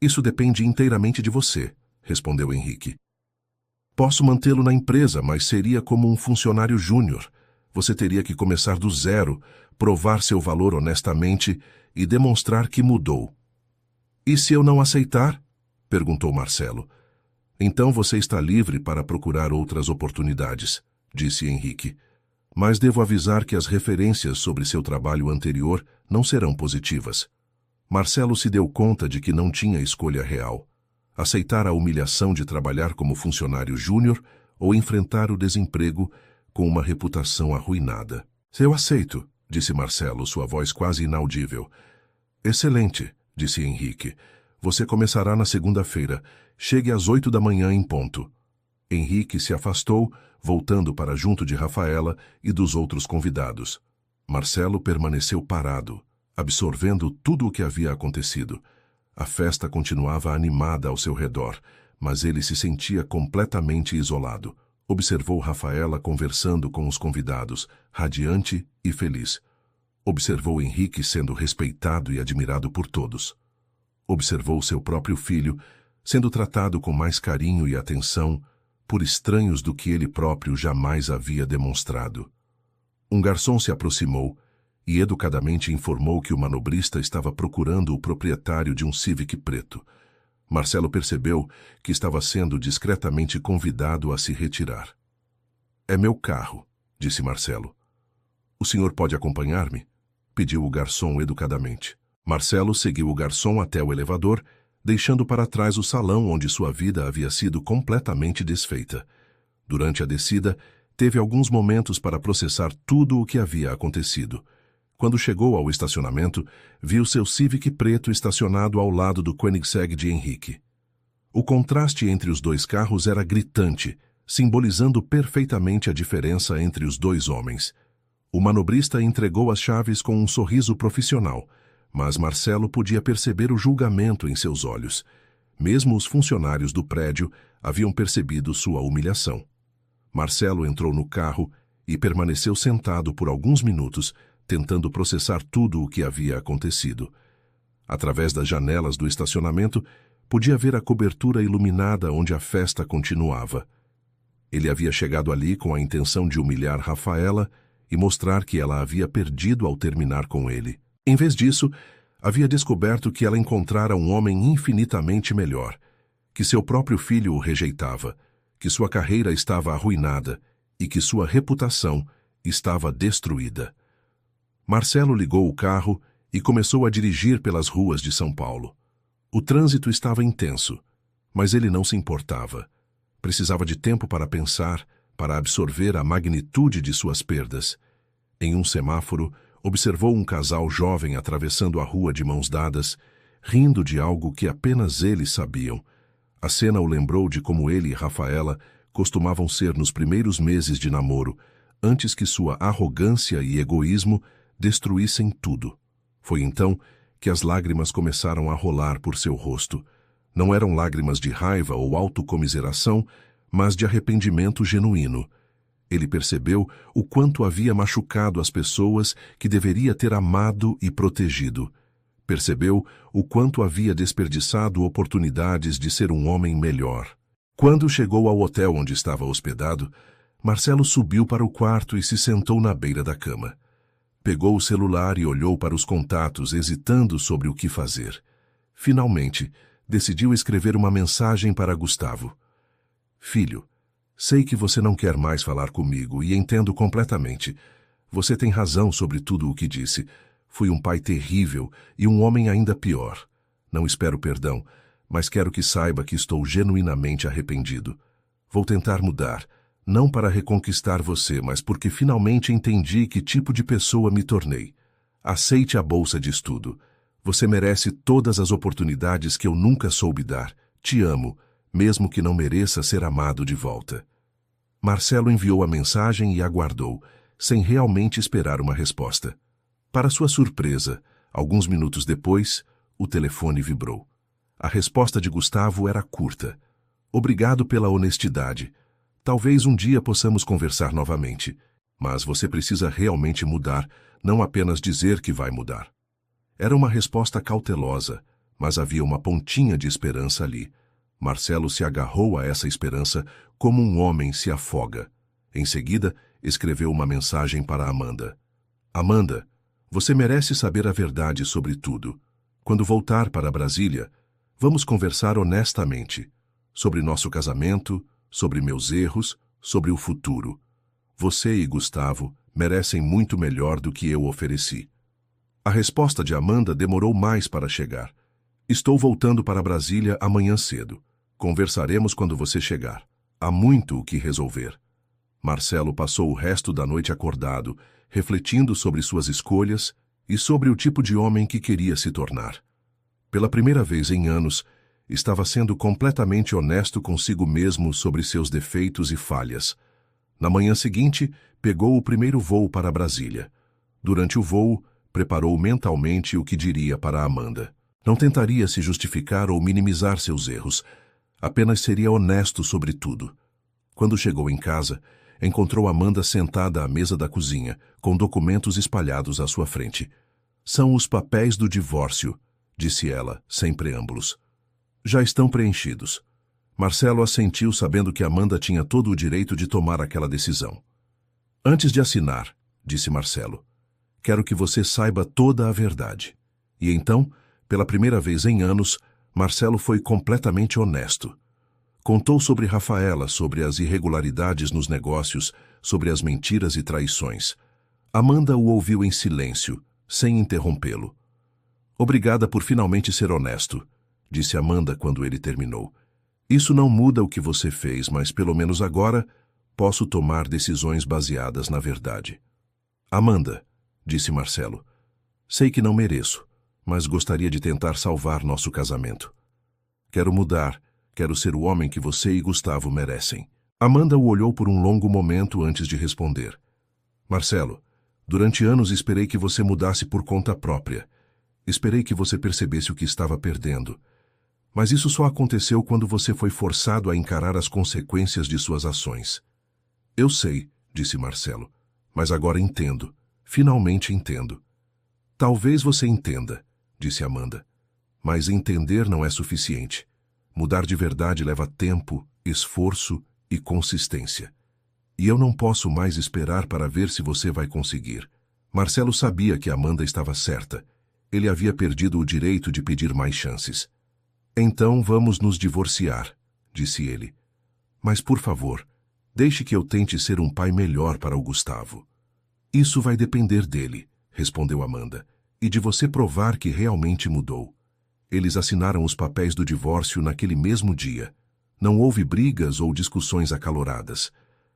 Isso depende inteiramente de você, respondeu Henrique. Posso mantê-lo na empresa, mas seria como um funcionário júnior. Você teria que começar do zero, provar seu valor honestamente e demonstrar que mudou. E se eu não aceitar? Perguntou Marcelo. Então você está livre para procurar outras oportunidades, disse Henrique. Mas devo avisar que as referências sobre seu trabalho anterior não serão positivas. Marcelo se deu conta de que não tinha escolha real. Aceitar a humilhação de trabalhar como funcionário júnior ou enfrentar o desemprego com uma reputação arruinada. Eu aceito, disse Marcelo, sua voz quase inaudível. Excelente, disse Henrique. Você começará na segunda-feira. Chegue às 8 da manhã em ponto. Henrique se afastou, voltando para junto de Rafaela e dos outros convidados. Marcelo permaneceu parado, absorvendo tudo o que havia acontecido. A festa continuava animada ao seu redor, mas ele se sentia completamente isolado. Observou Rafaela conversando com os convidados, radiante e feliz. Observou Henrique sendo respeitado e admirado por todos. Observou seu próprio filho sendo tratado com mais carinho e atenção por estranhos do que ele próprio jamais havia demonstrado. Um garçom se aproximou e educadamente informou que o manobrista estava procurando o proprietário de um Civic preto. Marcelo percebeu que estava sendo discretamente convidado a se retirar. É meu carro, disse Marcelo. O senhor pode acompanhar-me? Pediu o garçom educadamente. Marcelo seguiu o garçom até o elevador, deixando para trás o salão onde sua vida havia sido completamente desfeita. Durante a descida, teve alguns momentos para processar tudo o que havia acontecido. Quando chegou ao estacionamento, viu seu Civic preto estacionado ao lado do Koenigsegg de Henrique. O contraste entre os dois carros era gritante, simbolizando perfeitamente a diferença entre os dois homens. O manobrista entregou as chaves com um sorriso profissional, mas Marcelo podia perceber o julgamento em seus olhos. Mesmo os funcionários do prédio haviam percebido sua humilhação. Marcelo entrou no carro e permaneceu sentado por alguns minutos, tentando processar tudo o que havia acontecido. Através das janelas do estacionamento, podia ver a cobertura iluminada onde a festa continuava. Ele havia chegado ali com a intenção de humilhar Rafaela e mostrar que ela havia perdido ao terminar com ele. Em vez disso, havia descoberto que ela encontrara um homem infinitamente melhor, que seu próprio filho o rejeitava, que sua carreira estava arruinada e que sua reputação estava destruída. Marcelo ligou o carro e começou a dirigir pelas ruas de São Paulo. O trânsito estava intenso, mas ele não se importava. Precisava de tempo para pensar, para absorver a magnitude de suas perdas. Em um semáforo, observou um casal jovem atravessando a rua de mãos dadas, rindo de algo que apenas eles sabiam. A cena o lembrou de como ele e Rafaela costumavam ser nos primeiros meses de namoro, antes que sua arrogância e egoísmo destruíssem tudo. Foi então que as lágrimas começaram a rolar por seu rosto. Não eram lágrimas de raiva ou autocomiseração, mas de arrependimento genuíno. Ele percebeu o quanto havia machucado as pessoas que deveria ter amado e protegido. Percebeu o quanto havia desperdiçado oportunidades de ser um homem melhor. Quando chegou ao hotel onde estava hospedado, Marcelo subiu para o quarto e se sentou na beira da cama. Pegou o celular e olhou para os contatos, hesitando sobre o que fazer. Finalmente, decidiu escrever uma mensagem para Gustavo. Filho, sei que você não quer mais falar comigo e entendo completamente. Você tem razão sobre tudo o que disse. Fui um pai terrível e um homem ainda pior. Não espero perdão, mas quero que saiba que estou genuinamente arrependido. Vou tentar mudar, não para reconquistar você, mas porque finalmente entendi que tipo de pessoa me tornei. Aceite a bolsa de estudo. Você merece todas as oportunidades que eu nunca soube dar. Te amo, mesmo que não mereça ser amado de volta. Marcelo enviou a mensagem e aguardou, sem realmente esperar uma resposta. Para sua surpresa, alguns minutos depois, o telefone vibrou. A resposta de Gustavo era curta. Obrigado pela honestidade. Talvez um dia possamos conversar novamente, mas você precisa realmente mudar, não apenas dizer que vai mudar. Era uma resposta cautelosa, mas havia uma pontinha de esperança ali. Marcelo se agarrou a essa esperança como um homem se afoga. Em seguida, escreveu uma mensagem para Amanda. Amanda, você merece saber a verdade sobre tudo. Quando voltar para Brasília, vamos conversar honestamente sobre nosso casamento, sobre meus erros, sobre o futuro. Você e Gustavo merecem muito melhor do que eu ofereci. A resposta de Amanda demorou mais para chegar. Estou voltando para Brasília amanhã cedo. Conversaremos quando você chegar. Há muito o que resolver. Marcelo passou o resto da noite acordado, refletindo sobre suas escolhas e sobre o tipo de homem que queria se tornar. Pela primeira vez em anos, estava sendo completamente honesto consigo mesmo sobre seus defeitos e falhas. Na manhã seguinte, pegou o primeiro voo para Brasília. Durante o voo, preparou mentalmente o que diria para Amanda. Não tentaria se justificar ou minimizar seus erros. Apenas seria honesto sobre tudo. Quando chegou em casa, encontrou Amanda sentada à mesa da cozinha, com documentos espalhados à sua frente. São os papéis do divórcio, disse ela, sem preâmbulos. Já estão preenchidos. Marcelo assentiu sabendo que Amanda tinha todo o direito de tomar aquela decisão. Antes de assinar, disse Marcelo, quero que você saiba toda a verdade. E então, pela primeira vez em anos, Marcelo foi completamente honesto. Contou sobre Rafaela, sobre as irregularidades nos negócios, sobre as mentiras e traições. Amanda o ouviu em silêncio, sem interrompê-lo. Obrigada por finalmente ser honesto, disse Amanda quando ele terminou. Isso não muda o que você fez, mas pelo menos agora posso tomar decisões baseadas na verdade. Amanda, disse Marcelo, sei que não mereço, mas gostaria de tentar salvar nosso casamento. Quero mudar. Quero ser o homem que você e Gustavo merecem. Amanda o olhou por um longo momento antes de responder. Marcelo, durante anos esperei que você mudasse por conta própria. Esperei que você percebesse o que estava perdendo. Mas isso só aconteceu quando você foi forçado a encarar as consequências de suas ações. Eu sei, disse Marcelo, mas agora entendo. Finalmente entendo. Talvez você entenda, disse Amanda. Mas entender não é suficiente. Mudar de verdade leva tempo, esforço e consistência. E eu não posso mais esperar para ver se você vai conseguir. Marcelo sabia que Amanda estava certa. Ele havia perdido o direito de pedir mais chances. Então vamos nos divorciar, disse ele. Mas, por favor, deixe que eu tente ser um pai melhor para o Gustavo. Isso vai depender dele, respondeu Amanda, e de você provar que realmente mudou. Eles assinaram os papéis do divórcio naquele mesmo dia. Não houve brigas ou discussões acaloradas.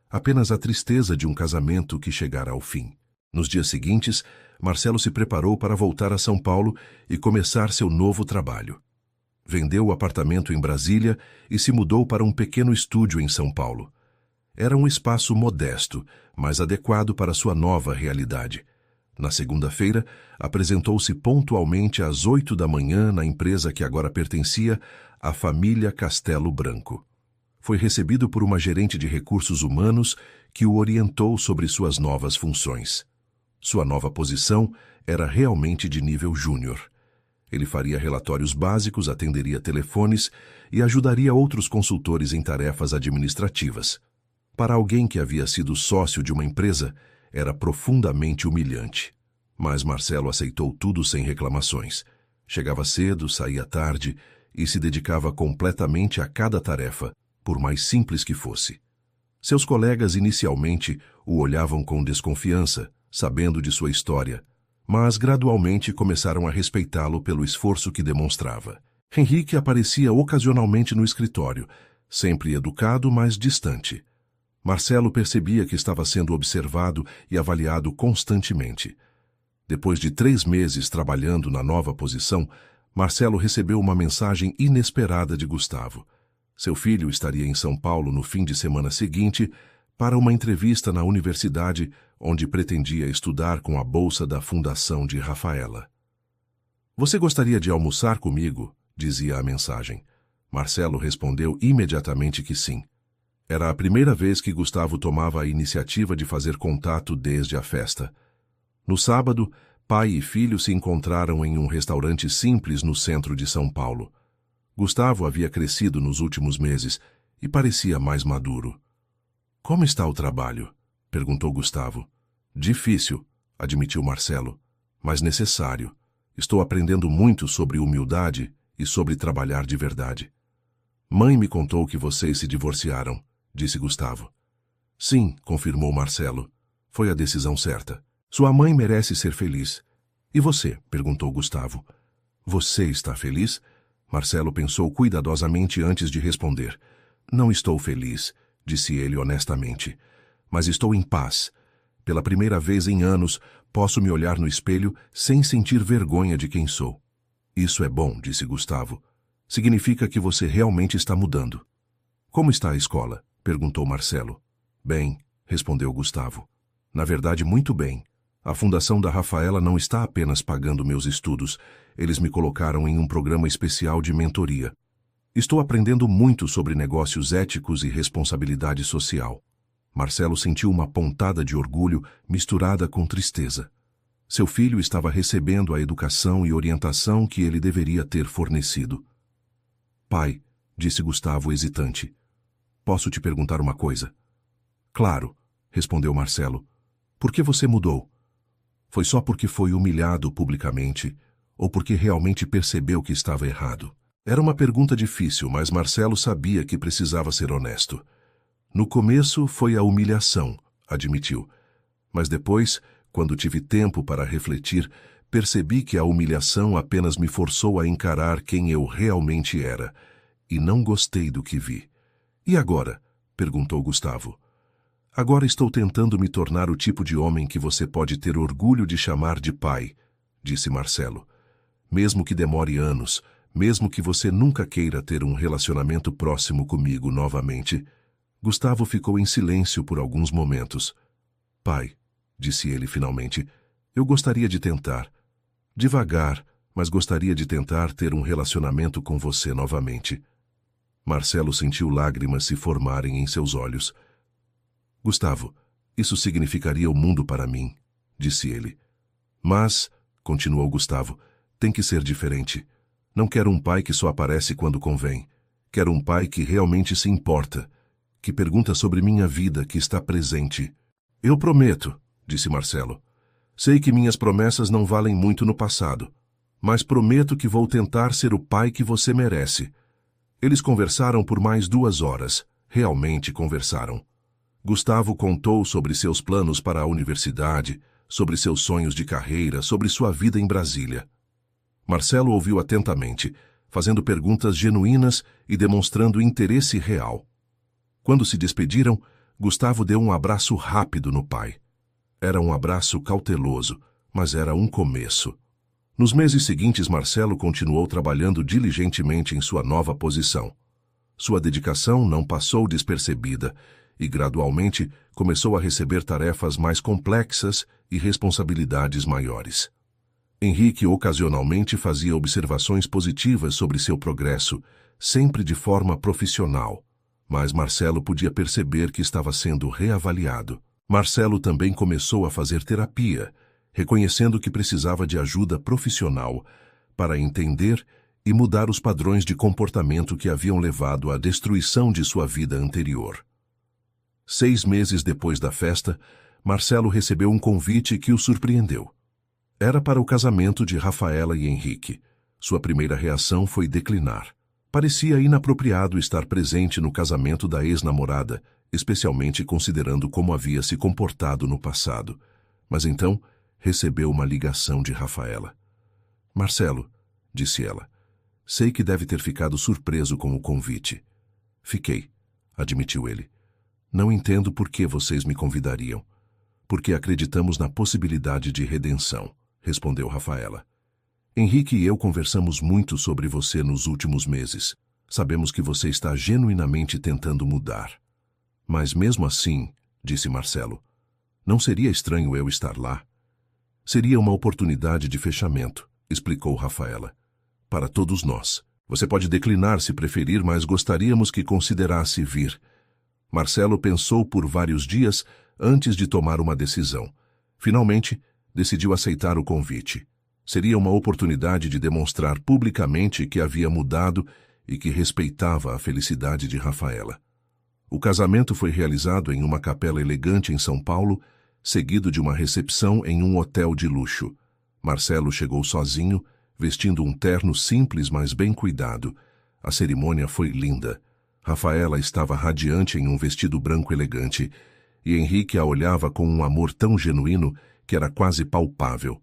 Apenas a tristeza de um casamento que chegara ao fim. Nos dias seguintes, Marcelo se preparou para voltar a São Paulo e começar seu novo trabalho. Vendeu o apartamento em Brasília e se mudou para um pequeno estúdio em São Paulo. Era um espaço modesto, mas adequado para sua nova realidade. Na segunda-feira, apresentou-se pontualmente às 8 da manhã na empresa que agora pertencia à família Castelo Branco. Foi recebido por uma gerente de recursos humanos que o orientou sobre suas novas funções. Sua nova posição era realmente de nível júnior. Ele faria relatórios básicos, atenderia telefones e ajudaria outros consultores em tarefas administrativas. Para alguém que havia sido sócio de uma empresa, era profundamente humilhante. Mas Marcelo aceitou tudo sem reclamações. Chegava cedo, saía tarde e se dedicava completamente a cada tarefa, por mais simples que fosse. Seus colegas inicialmente o olhavam com desconfiança, sabendo de sua história, mas gradualmente começaram a respeitá-lo pelo esforço que demonstrava. Henrique aparecia ocasionalmente no escritório, sempre educado, mas distante. Marcelo percebia que estava sendo observado e avaliado constantemente. Depois de 3 meses trabalhando na nova posição, Marcelo recebeu uma mensagem inesperada de Gustavo. Seu filho estaria em São Paulo no fim de semana seguinte para uma entrevista na universidade onde pretendia estudar com a bolsa da fundação de Rafaela. Você gostaria de almoçar comigo? Dizia a mensagem. Marcelo respondeu imediatamente que sim. Era a primeira vez que Gustavo tomava a iniciativa de fazer contato desde a festa. No sábado, pai e filho se encontraram em um restaurante simples no centro de São Paulo. Gustavo havia crescido nos últimos meses e parecia mais maduro. Como está o trabalho? Perguntou Gustavo. Difícil, admitiu Marcelo, mas necessário. Estou aprendendo muito sobre humildade e sobre trabalhar de verdade. Mãe me contou que vocês se divorciaram, disse Gustavo. Sim, confirmou Marcelo. Foi a decisão certa. Sua mãe merece ser feliz. E você? Perguntou Gustavo. Você está feliz? Marcelo pensou cuidadosamente antes de responder. Não estou feliz, disse ele honestamente. Mas estou em paz. Pela primeira vez em anos, posso me olhar no espelho sem sentir vergonha de quem sou. Isso é bom, disse Gustavo. Significa que você realmente está mudando. Como está a escola? Perguntou Marcelo. Bem, respondeu Gustavo. Na verdade, muito bem. A Fundação da Rafaela não está apenas pagando meus estudos. Eles me colocaram em um programa especial de mentoria. Estou aprendendo muito sobre negócios éticos e responsabilidade social. Marcelo sentiu uma pontada de orgulho misturada com tristeza. Seu filho estava recebendo a educação e orientação que ele deveria ter fornecido. Pai, disse Gustavo hesitante, posso te perguntar uma coisa? Claro, respondeu Marcelo. Por que você mudou? Foi só porque foi humilhado publicamente ou porque realmente percebeu que estava errado? Era uma pergunta difícil, mas Marcelo sabia que precisava ser honesto. No começo foi a humilhação, admitiu. Mas depois, quando tive tempo para refletir, percebi que a humilhação apenas me forçou a encarar quem eu realmente era, e não gostei do que vi. E agora? Perguntou Gustavo. Agora estou tentando me tornar o tipo de homem que você pode ter orgulho de chamar de pai, disse Marcelo. Mesmo que demore anos, mesmo que você nunca queira ter um relacionamento próximo comigo novamente. Gustavo ficou em silêncio por alguns momentos. Pai, disse ele finalmente, eu gostaria de tentar. Devagar, mas gostaria de tentar ter um relacionamento com você novamente. Marcelo sentiu lágrimas se formarem em seus olhos. Gustavo, isso significaria o mundo para mim, disse ele. Mas, continuou Gustavo, tem que ser diferente. Não quero um pai que só aparece quando convém. Quero um pai que realmente se importa, que pergunta sobre minha vida, que está presente. Eu prometo, disse Marcelo. Sei que minhas promessas não valem muito no passado, mas prometo que vou tentar ser o pai que você merece. Eles conversaram por mais 2 horas. Realmente conversaram. Gustavo contou sobre seus planos para a universidade, sobre seus sonhos de carreira, sobre sua vida em Brasília. Marcelo ouviu atentamente, fazendo perguntas genuínas e demonstrando interesse real. Quando se despediram, Gustavo deu um abraço rápido no pai. Era um abraço cauteloso, mas era um começo. Nos meses seguintes, Marcelo continuou trabalhando diligentemente em sua nova posição. Sua dedicação não passou despercebida e, gradualmente, começou a receber tarefas mais complexas e responsabilidades maiores. Henrique ocasionalmente fazia observações positivas sobre seu progresso, sempre de forma profissional, mas Marcelo podia perceber que estava sendo reavaliado. Marcelo também começou a fazer terapia, reconhecendo que precisava de ajuda profissional para entender e mudar os padrões de comportamento que haviam levado à destruição de sua vida anterior. 6 meses depois da festa, Marcelo recebeu um convite que o surpreendeu. Era para o casamento de Rafaela e Henrique. Sua primeira reação foi declinar. Parecia inapropriado estar presente no casamento da ex-namorada, especialmente considerando como havia se comportado no passado. Mas então, recebeu uma ligação de Rafaela. Marcelo, disse ela, sei que deve ter ficado surpreso com o convite. Fiquei, admitiu ele. Não entendo por que vocês me convidariam. Porque acreditamos na possibilidade de redenção, respondeu Rafaela. Henrique e eu conversamos muito sobre você nos últimos meses. Sabemos que você está genuinamente tentando mudar. Mas mesmo assim, disse Marcelo, não seria estranho eu estar lá? Seria uma oportunidade de fechamento, explicou Rafaela. Para todos nós. Você pode declinar se preferir, mas gostaríamos que considerasse vir. Marcelo pensou por vários dias antes de tomar uma decisão. Finalmente, decidiu aceitar o convite. Seria uma oportunidade de demonstrar publicamente que havia mudado e que respeitava a felicidade de Rafaela. O casamento foi realizado em uma capela elegante em São Paulo, seguido de uma recepção em um hotel de luxo. Marcelo chegou sozinho, vestindo um terno simples, mas bem cuidado. A cerimônia foi linda. Rafaela estava radiante em um vestido branco elegante. e Henrique a olhava com um amor tão genuíno que era quase palpável.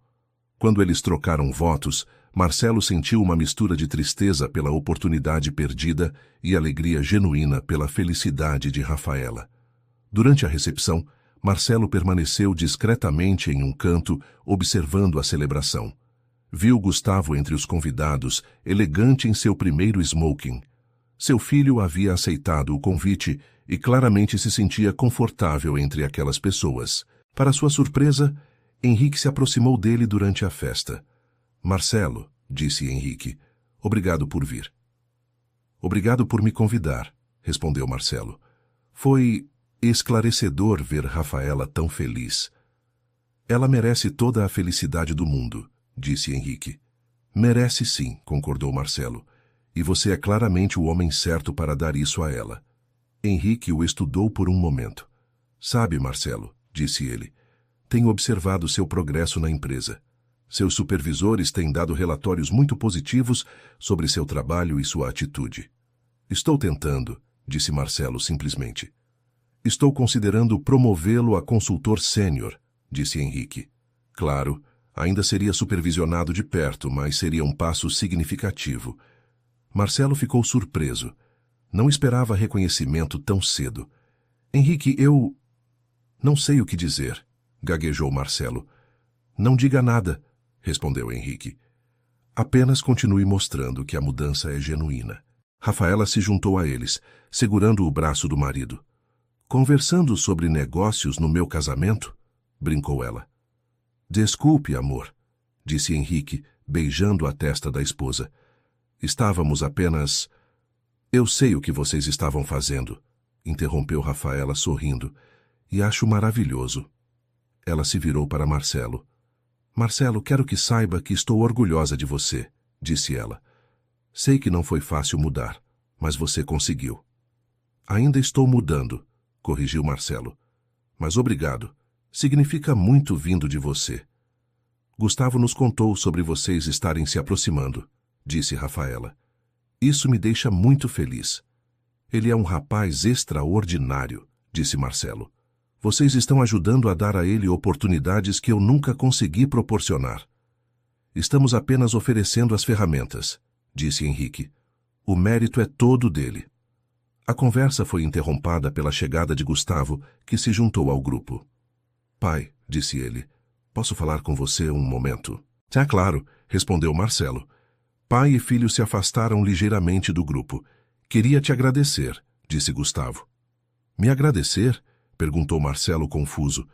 Quando eles trocaram votos, Marcelo sentiu uma mistura de tristeza pela oportunidade perdida e alegria genuína pela felicidade de Rafaela. Durante a recepção, Marcelo permaneceu discretamente em um canto, observando a celebração. Viu Gustavo entre os convidados, elegante em seu primeiro smoking. Seu filho havia aceitado o convite e claramente se sentia confortável entre aquelas pessoas. Para sua surpresa, Henrique se aproximou dele durante a festa. Marcelo, disse Henrique, obrigado por vir. Obrigado por me convidar, respondeu Marcelo. Foi esclarecedor ver Rafaela tão feliz. Ela merece toda a felicidade do mundo, disse Henrique. Merece sim, concordou Marcelo. E você é claramente o homem certo para dar isso a ela. Henrique o estudou por um momento. Sabe, Marcelo, disse ele, tenho observado seu progresso na empresa. Seus supervisores têm dado relatórios muito positivos sobre seu trabalho e sua atitude. Estou tentando, disse Marcelo simplesmente. Estou considerando promovê-lo a consultor sênior, disse Henrique. Claro, ainda seria supervisionado de perto, mas seria um passo significativo. Marcelo ficou surpreso. Não esperava reconhecimento tão cedo. Henrique, eu... Não sei o que dizer, gaguejou Marcelo. Não diga nada, respondeu Henrique. Apenas continue mostrando que a mudança é genuína. Rafaela se juntou a eles, segurando o braço do marido. Conversando sobre negócios no meu casamento? Brincou ela. Desculpe, amor, disse Henrique, beijando a testa da esposa. Estávamos apenas... Eu sei o que vocês estavam fazendo, interrompeu Rafaela sorrindo, e acho maravilhoso. Ela se virou para Marcelo. Marcelo, quero que saiba que estou orgulhosa de você, disse ela. Sei que não foi fácil mudar, mas você conseguiu. Ainda estou mudando, corrigiu Marcelo. Mas obrigado. Significa muito vindo de você. Gustavo nos contou sobre vocês estarem se aproximando, disse Rafaela. Isso me deixa muito feliz. Ele é um rapaz extraordinário, disse Marcelo. Vocês estão ajudando a dar a ele oportunidades que eu nunca consegui proporcionar. Estamos apenas oferecendo as ferramentas, disse Henrique. O mérito é todo dele. A conversa foi interrompida pela chegada de Gustavo, que se juntou ao grupo. Pai, disse ele, posso falar com você um momento? Ah, claro, respondeu Marcelo. Pai e filho se afastaram ligeiramente do grupo. Queria te agradecer, disse Gustavo. Me agradecer? Perguntou Marcelo confuso.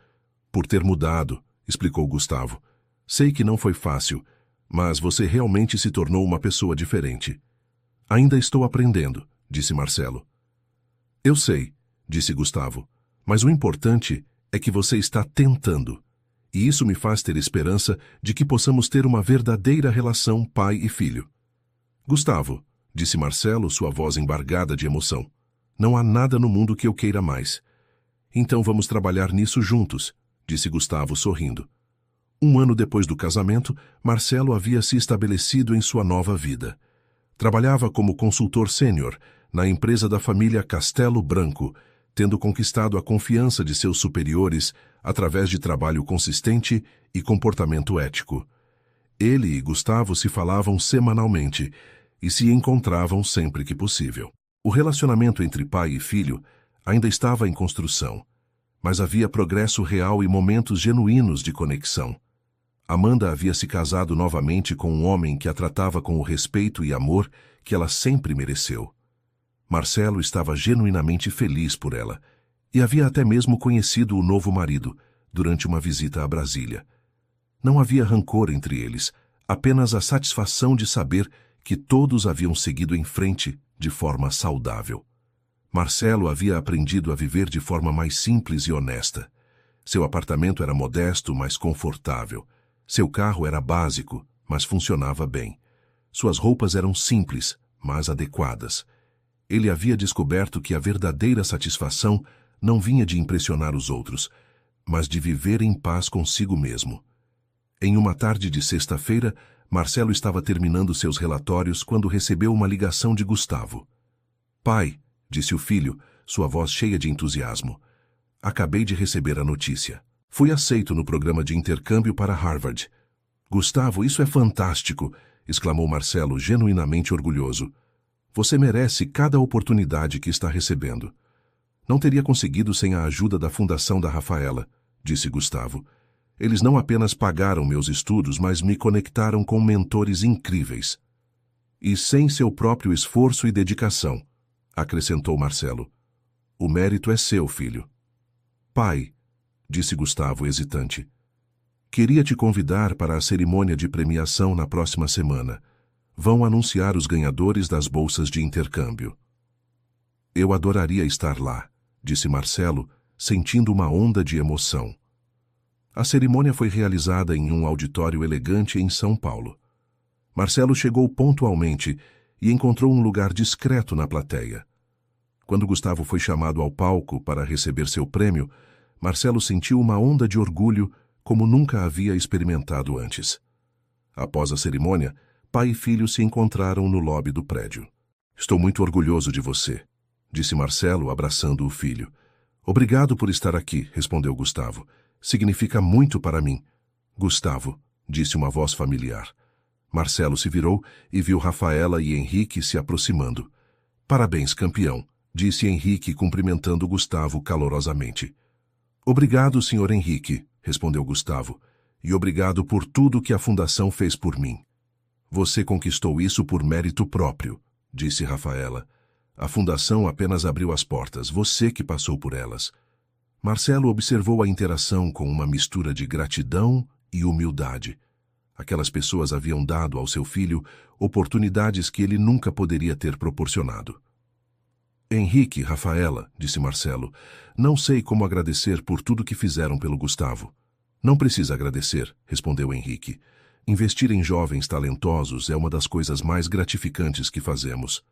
Por ter mudado, explicou Gustavo. Sei que não foi fácil, mas você realmente se tornou uma pessoa diferente. Ainda estou aprendendo, disse Marcelo. Eu sei, disse Gustavo, mas o importante é que você está tentando. E isso me faz ter esperança de que possamos ter uma verdadeira relação pai e filho. Gustavo, disse Marcelo, sua voz embargada de emoção, não há nada no mundo que eu queira mais. Então vamos trabalhar nisso juntos, disse Gustavo sorrindo. 1 ano depois do casamento, Marcelo havia se estabelecido em sua nova vida. Trabalhava como consultor sênior na empresa da família Castelo Branco, tendo conquistado a confiança de seus superiores através de trabalho consistente e comportamento ético. Ele e Gustavo se falavam semanalmente e se encontravam sempre que possível. O relacionamento entre pai e filho ainda estava em construção, mas havia progresso real e momentos genuínos de conexão. Amanda havia se casado novamente com um homem que a tratava com o respeito e amor que ela sempre mereceu. Marcelo estava genuinamente feliz por ela e havia até mesmo conhecido o novo marido durante uma visita a Brasília. Não havia rancor entre eles, apenas a satisfação de saber que todos haviam seguido em frente de forma saudável. Marcelo havia aprendido a viver de forma mais simples e honesta. Seu apartamento era modesto, mas confortável. Seu carro era básico, mas funcionava bem. Suas roupas eram simples, mas adequadas. Ele havia descoberto que a verdadeira satisfação não vinha de impressionar os outros, mas de viver em paz consigo mesmo. Em uma tarde de sexta-feira, Marcelo estava terminando seus relatórios quando recebeu uma ligação de Gustavo. Pai, disse o filho, sua voz cheia de entusiasmo, Acabei de receber a notícia. Fui aceito no programa de intercâmbio para Harvard. Gustavo, isso é fantástico! Exclamou Marcelo, genuinamente orgulhoso. Você merece cada oportunidade que está recebendo. Não teria conseguido sem a ajuda da Fundação da Rafaela, disse Gustavo. Eles não apenas pagaram meus estudos, mas me conectaram com mentores incríveis. E sem seu próprio esforço e dedicação, acrescentou Marcelo. O mérito é seu, filho. Pai, disse Gustavo hesitante, queria te convidar para a cerimônia de premiação na próxima semana. Vão anunciar os ganhadores das bolsas de intercâmbio. Eu adoraria estar lá, disse Marcelo, sentindo uma onda de emoção. A cerimônia foi realizada em um auditório elegante em São Paulo. Marcelo chegou pontualmente e encontrou um lugar discreto na plateia. Quando Gustavo foi chamado ao palco para receber seu prêmio, Marcelo sentiu uma onda de orgulho como nunca havia experimentado antes. Após a cerimônia, pai e filho se encontraram no lobby do prédio. Estou muito orgulhoso de você, disse Marcelo, abraçando o filho. Obrigado por estar aqui, respondeu Gustavo. Significa muito para mim. Gustavo, disse uma voz familiar. Marcelo se virou e viu Rafaela e Henrique se aproximando. Parabéns, campeão, disse Henrique, cumprimentando Gustavo calorosamente. Obrigado, senhor Henrique, respondeu Gustavo, e obrigado por tudo que a Fundação fez por mim. Você conquistou isso por mérito próprio, disse Rafaela. A Fundação apenas abriu as portas, você que passou por elas. Marcelo observou a interação com uma mistura de gratidão e humildade. Aquelas pessoas haviam dado ao seu filho oportunidades que ele nunca poderia ter proporcionado. Henrique, Rafaela, disse Marcelo, não sei como agradecer por tudo que fizeram pelo Gustavo. Não precisa agradecer, respondeu Henrique. Investir em jovens talentosos é uma das coisas mais gratificantes que fazemos.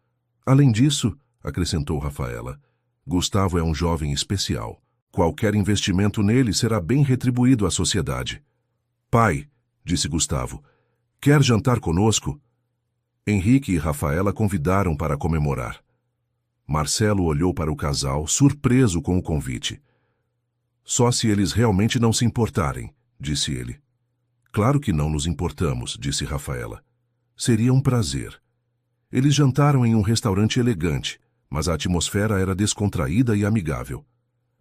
Além disso, acrescentou Rafaela, Gustavo é um jovem especial. Qualquer investimento nele será bem retribuído à sociedade. Pai, disse Gustavo, quer jantar conosco? Henrique e Rafaela convidaram para comemorar. Marcelo olhou para o casal, surpreso com o convite. Só se eles realmente não se importarem, disse ele. Claro que não nos importamos, disse Rafaela. Seria um prazer. Eles jantaram em um restaurante elegante, mas a atmosfera era descontraída e amigável.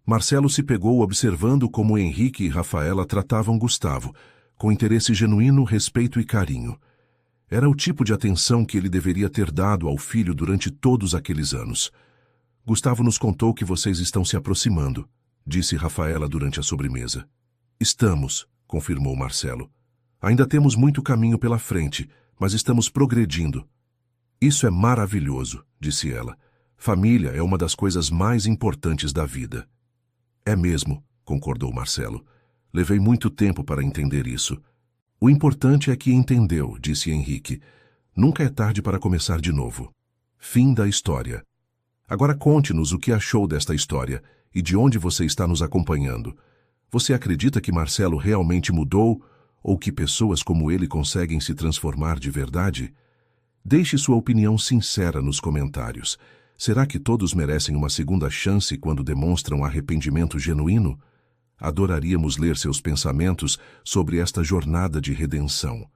Marcelo se pegou observando como Henrique e Rafaela tratavam Gustavo, com interesse genuíno, respeito e carinho. Era o tipo de atenção que ele deveria ter dado ao filho durante todos aqueles anos. Gustavo nos contou que vocês estão se aproximando, disse Rafaela durante a sobremesa. Estamos, confirmou Marcelo. Ainda temos muito caminho pela frente, mas estamos progredindo. Isso é maravilhoso, disse ela. Família é uma das coisas mais importantes da vida. É mesmo, concordou Marcelo. Levei muito tempo para entender isso. O importante é que entendeu, disse Henrique. Nunca é tarde para começar de novo. Fim da história. Agora conte-nos o que achou desta história e de onde você está nos acompanhando. Você acredita que Marcelo realmente mudou ou que pessoas como ele conseguem se transformar de verdade? Deixe sua opinião sincera nos comentários. Será que todos merecem uma segunda chance quando demonstram arrependimento genuíno? Adoraríamos ler seus pensamentos sobre esta jornada de redenção.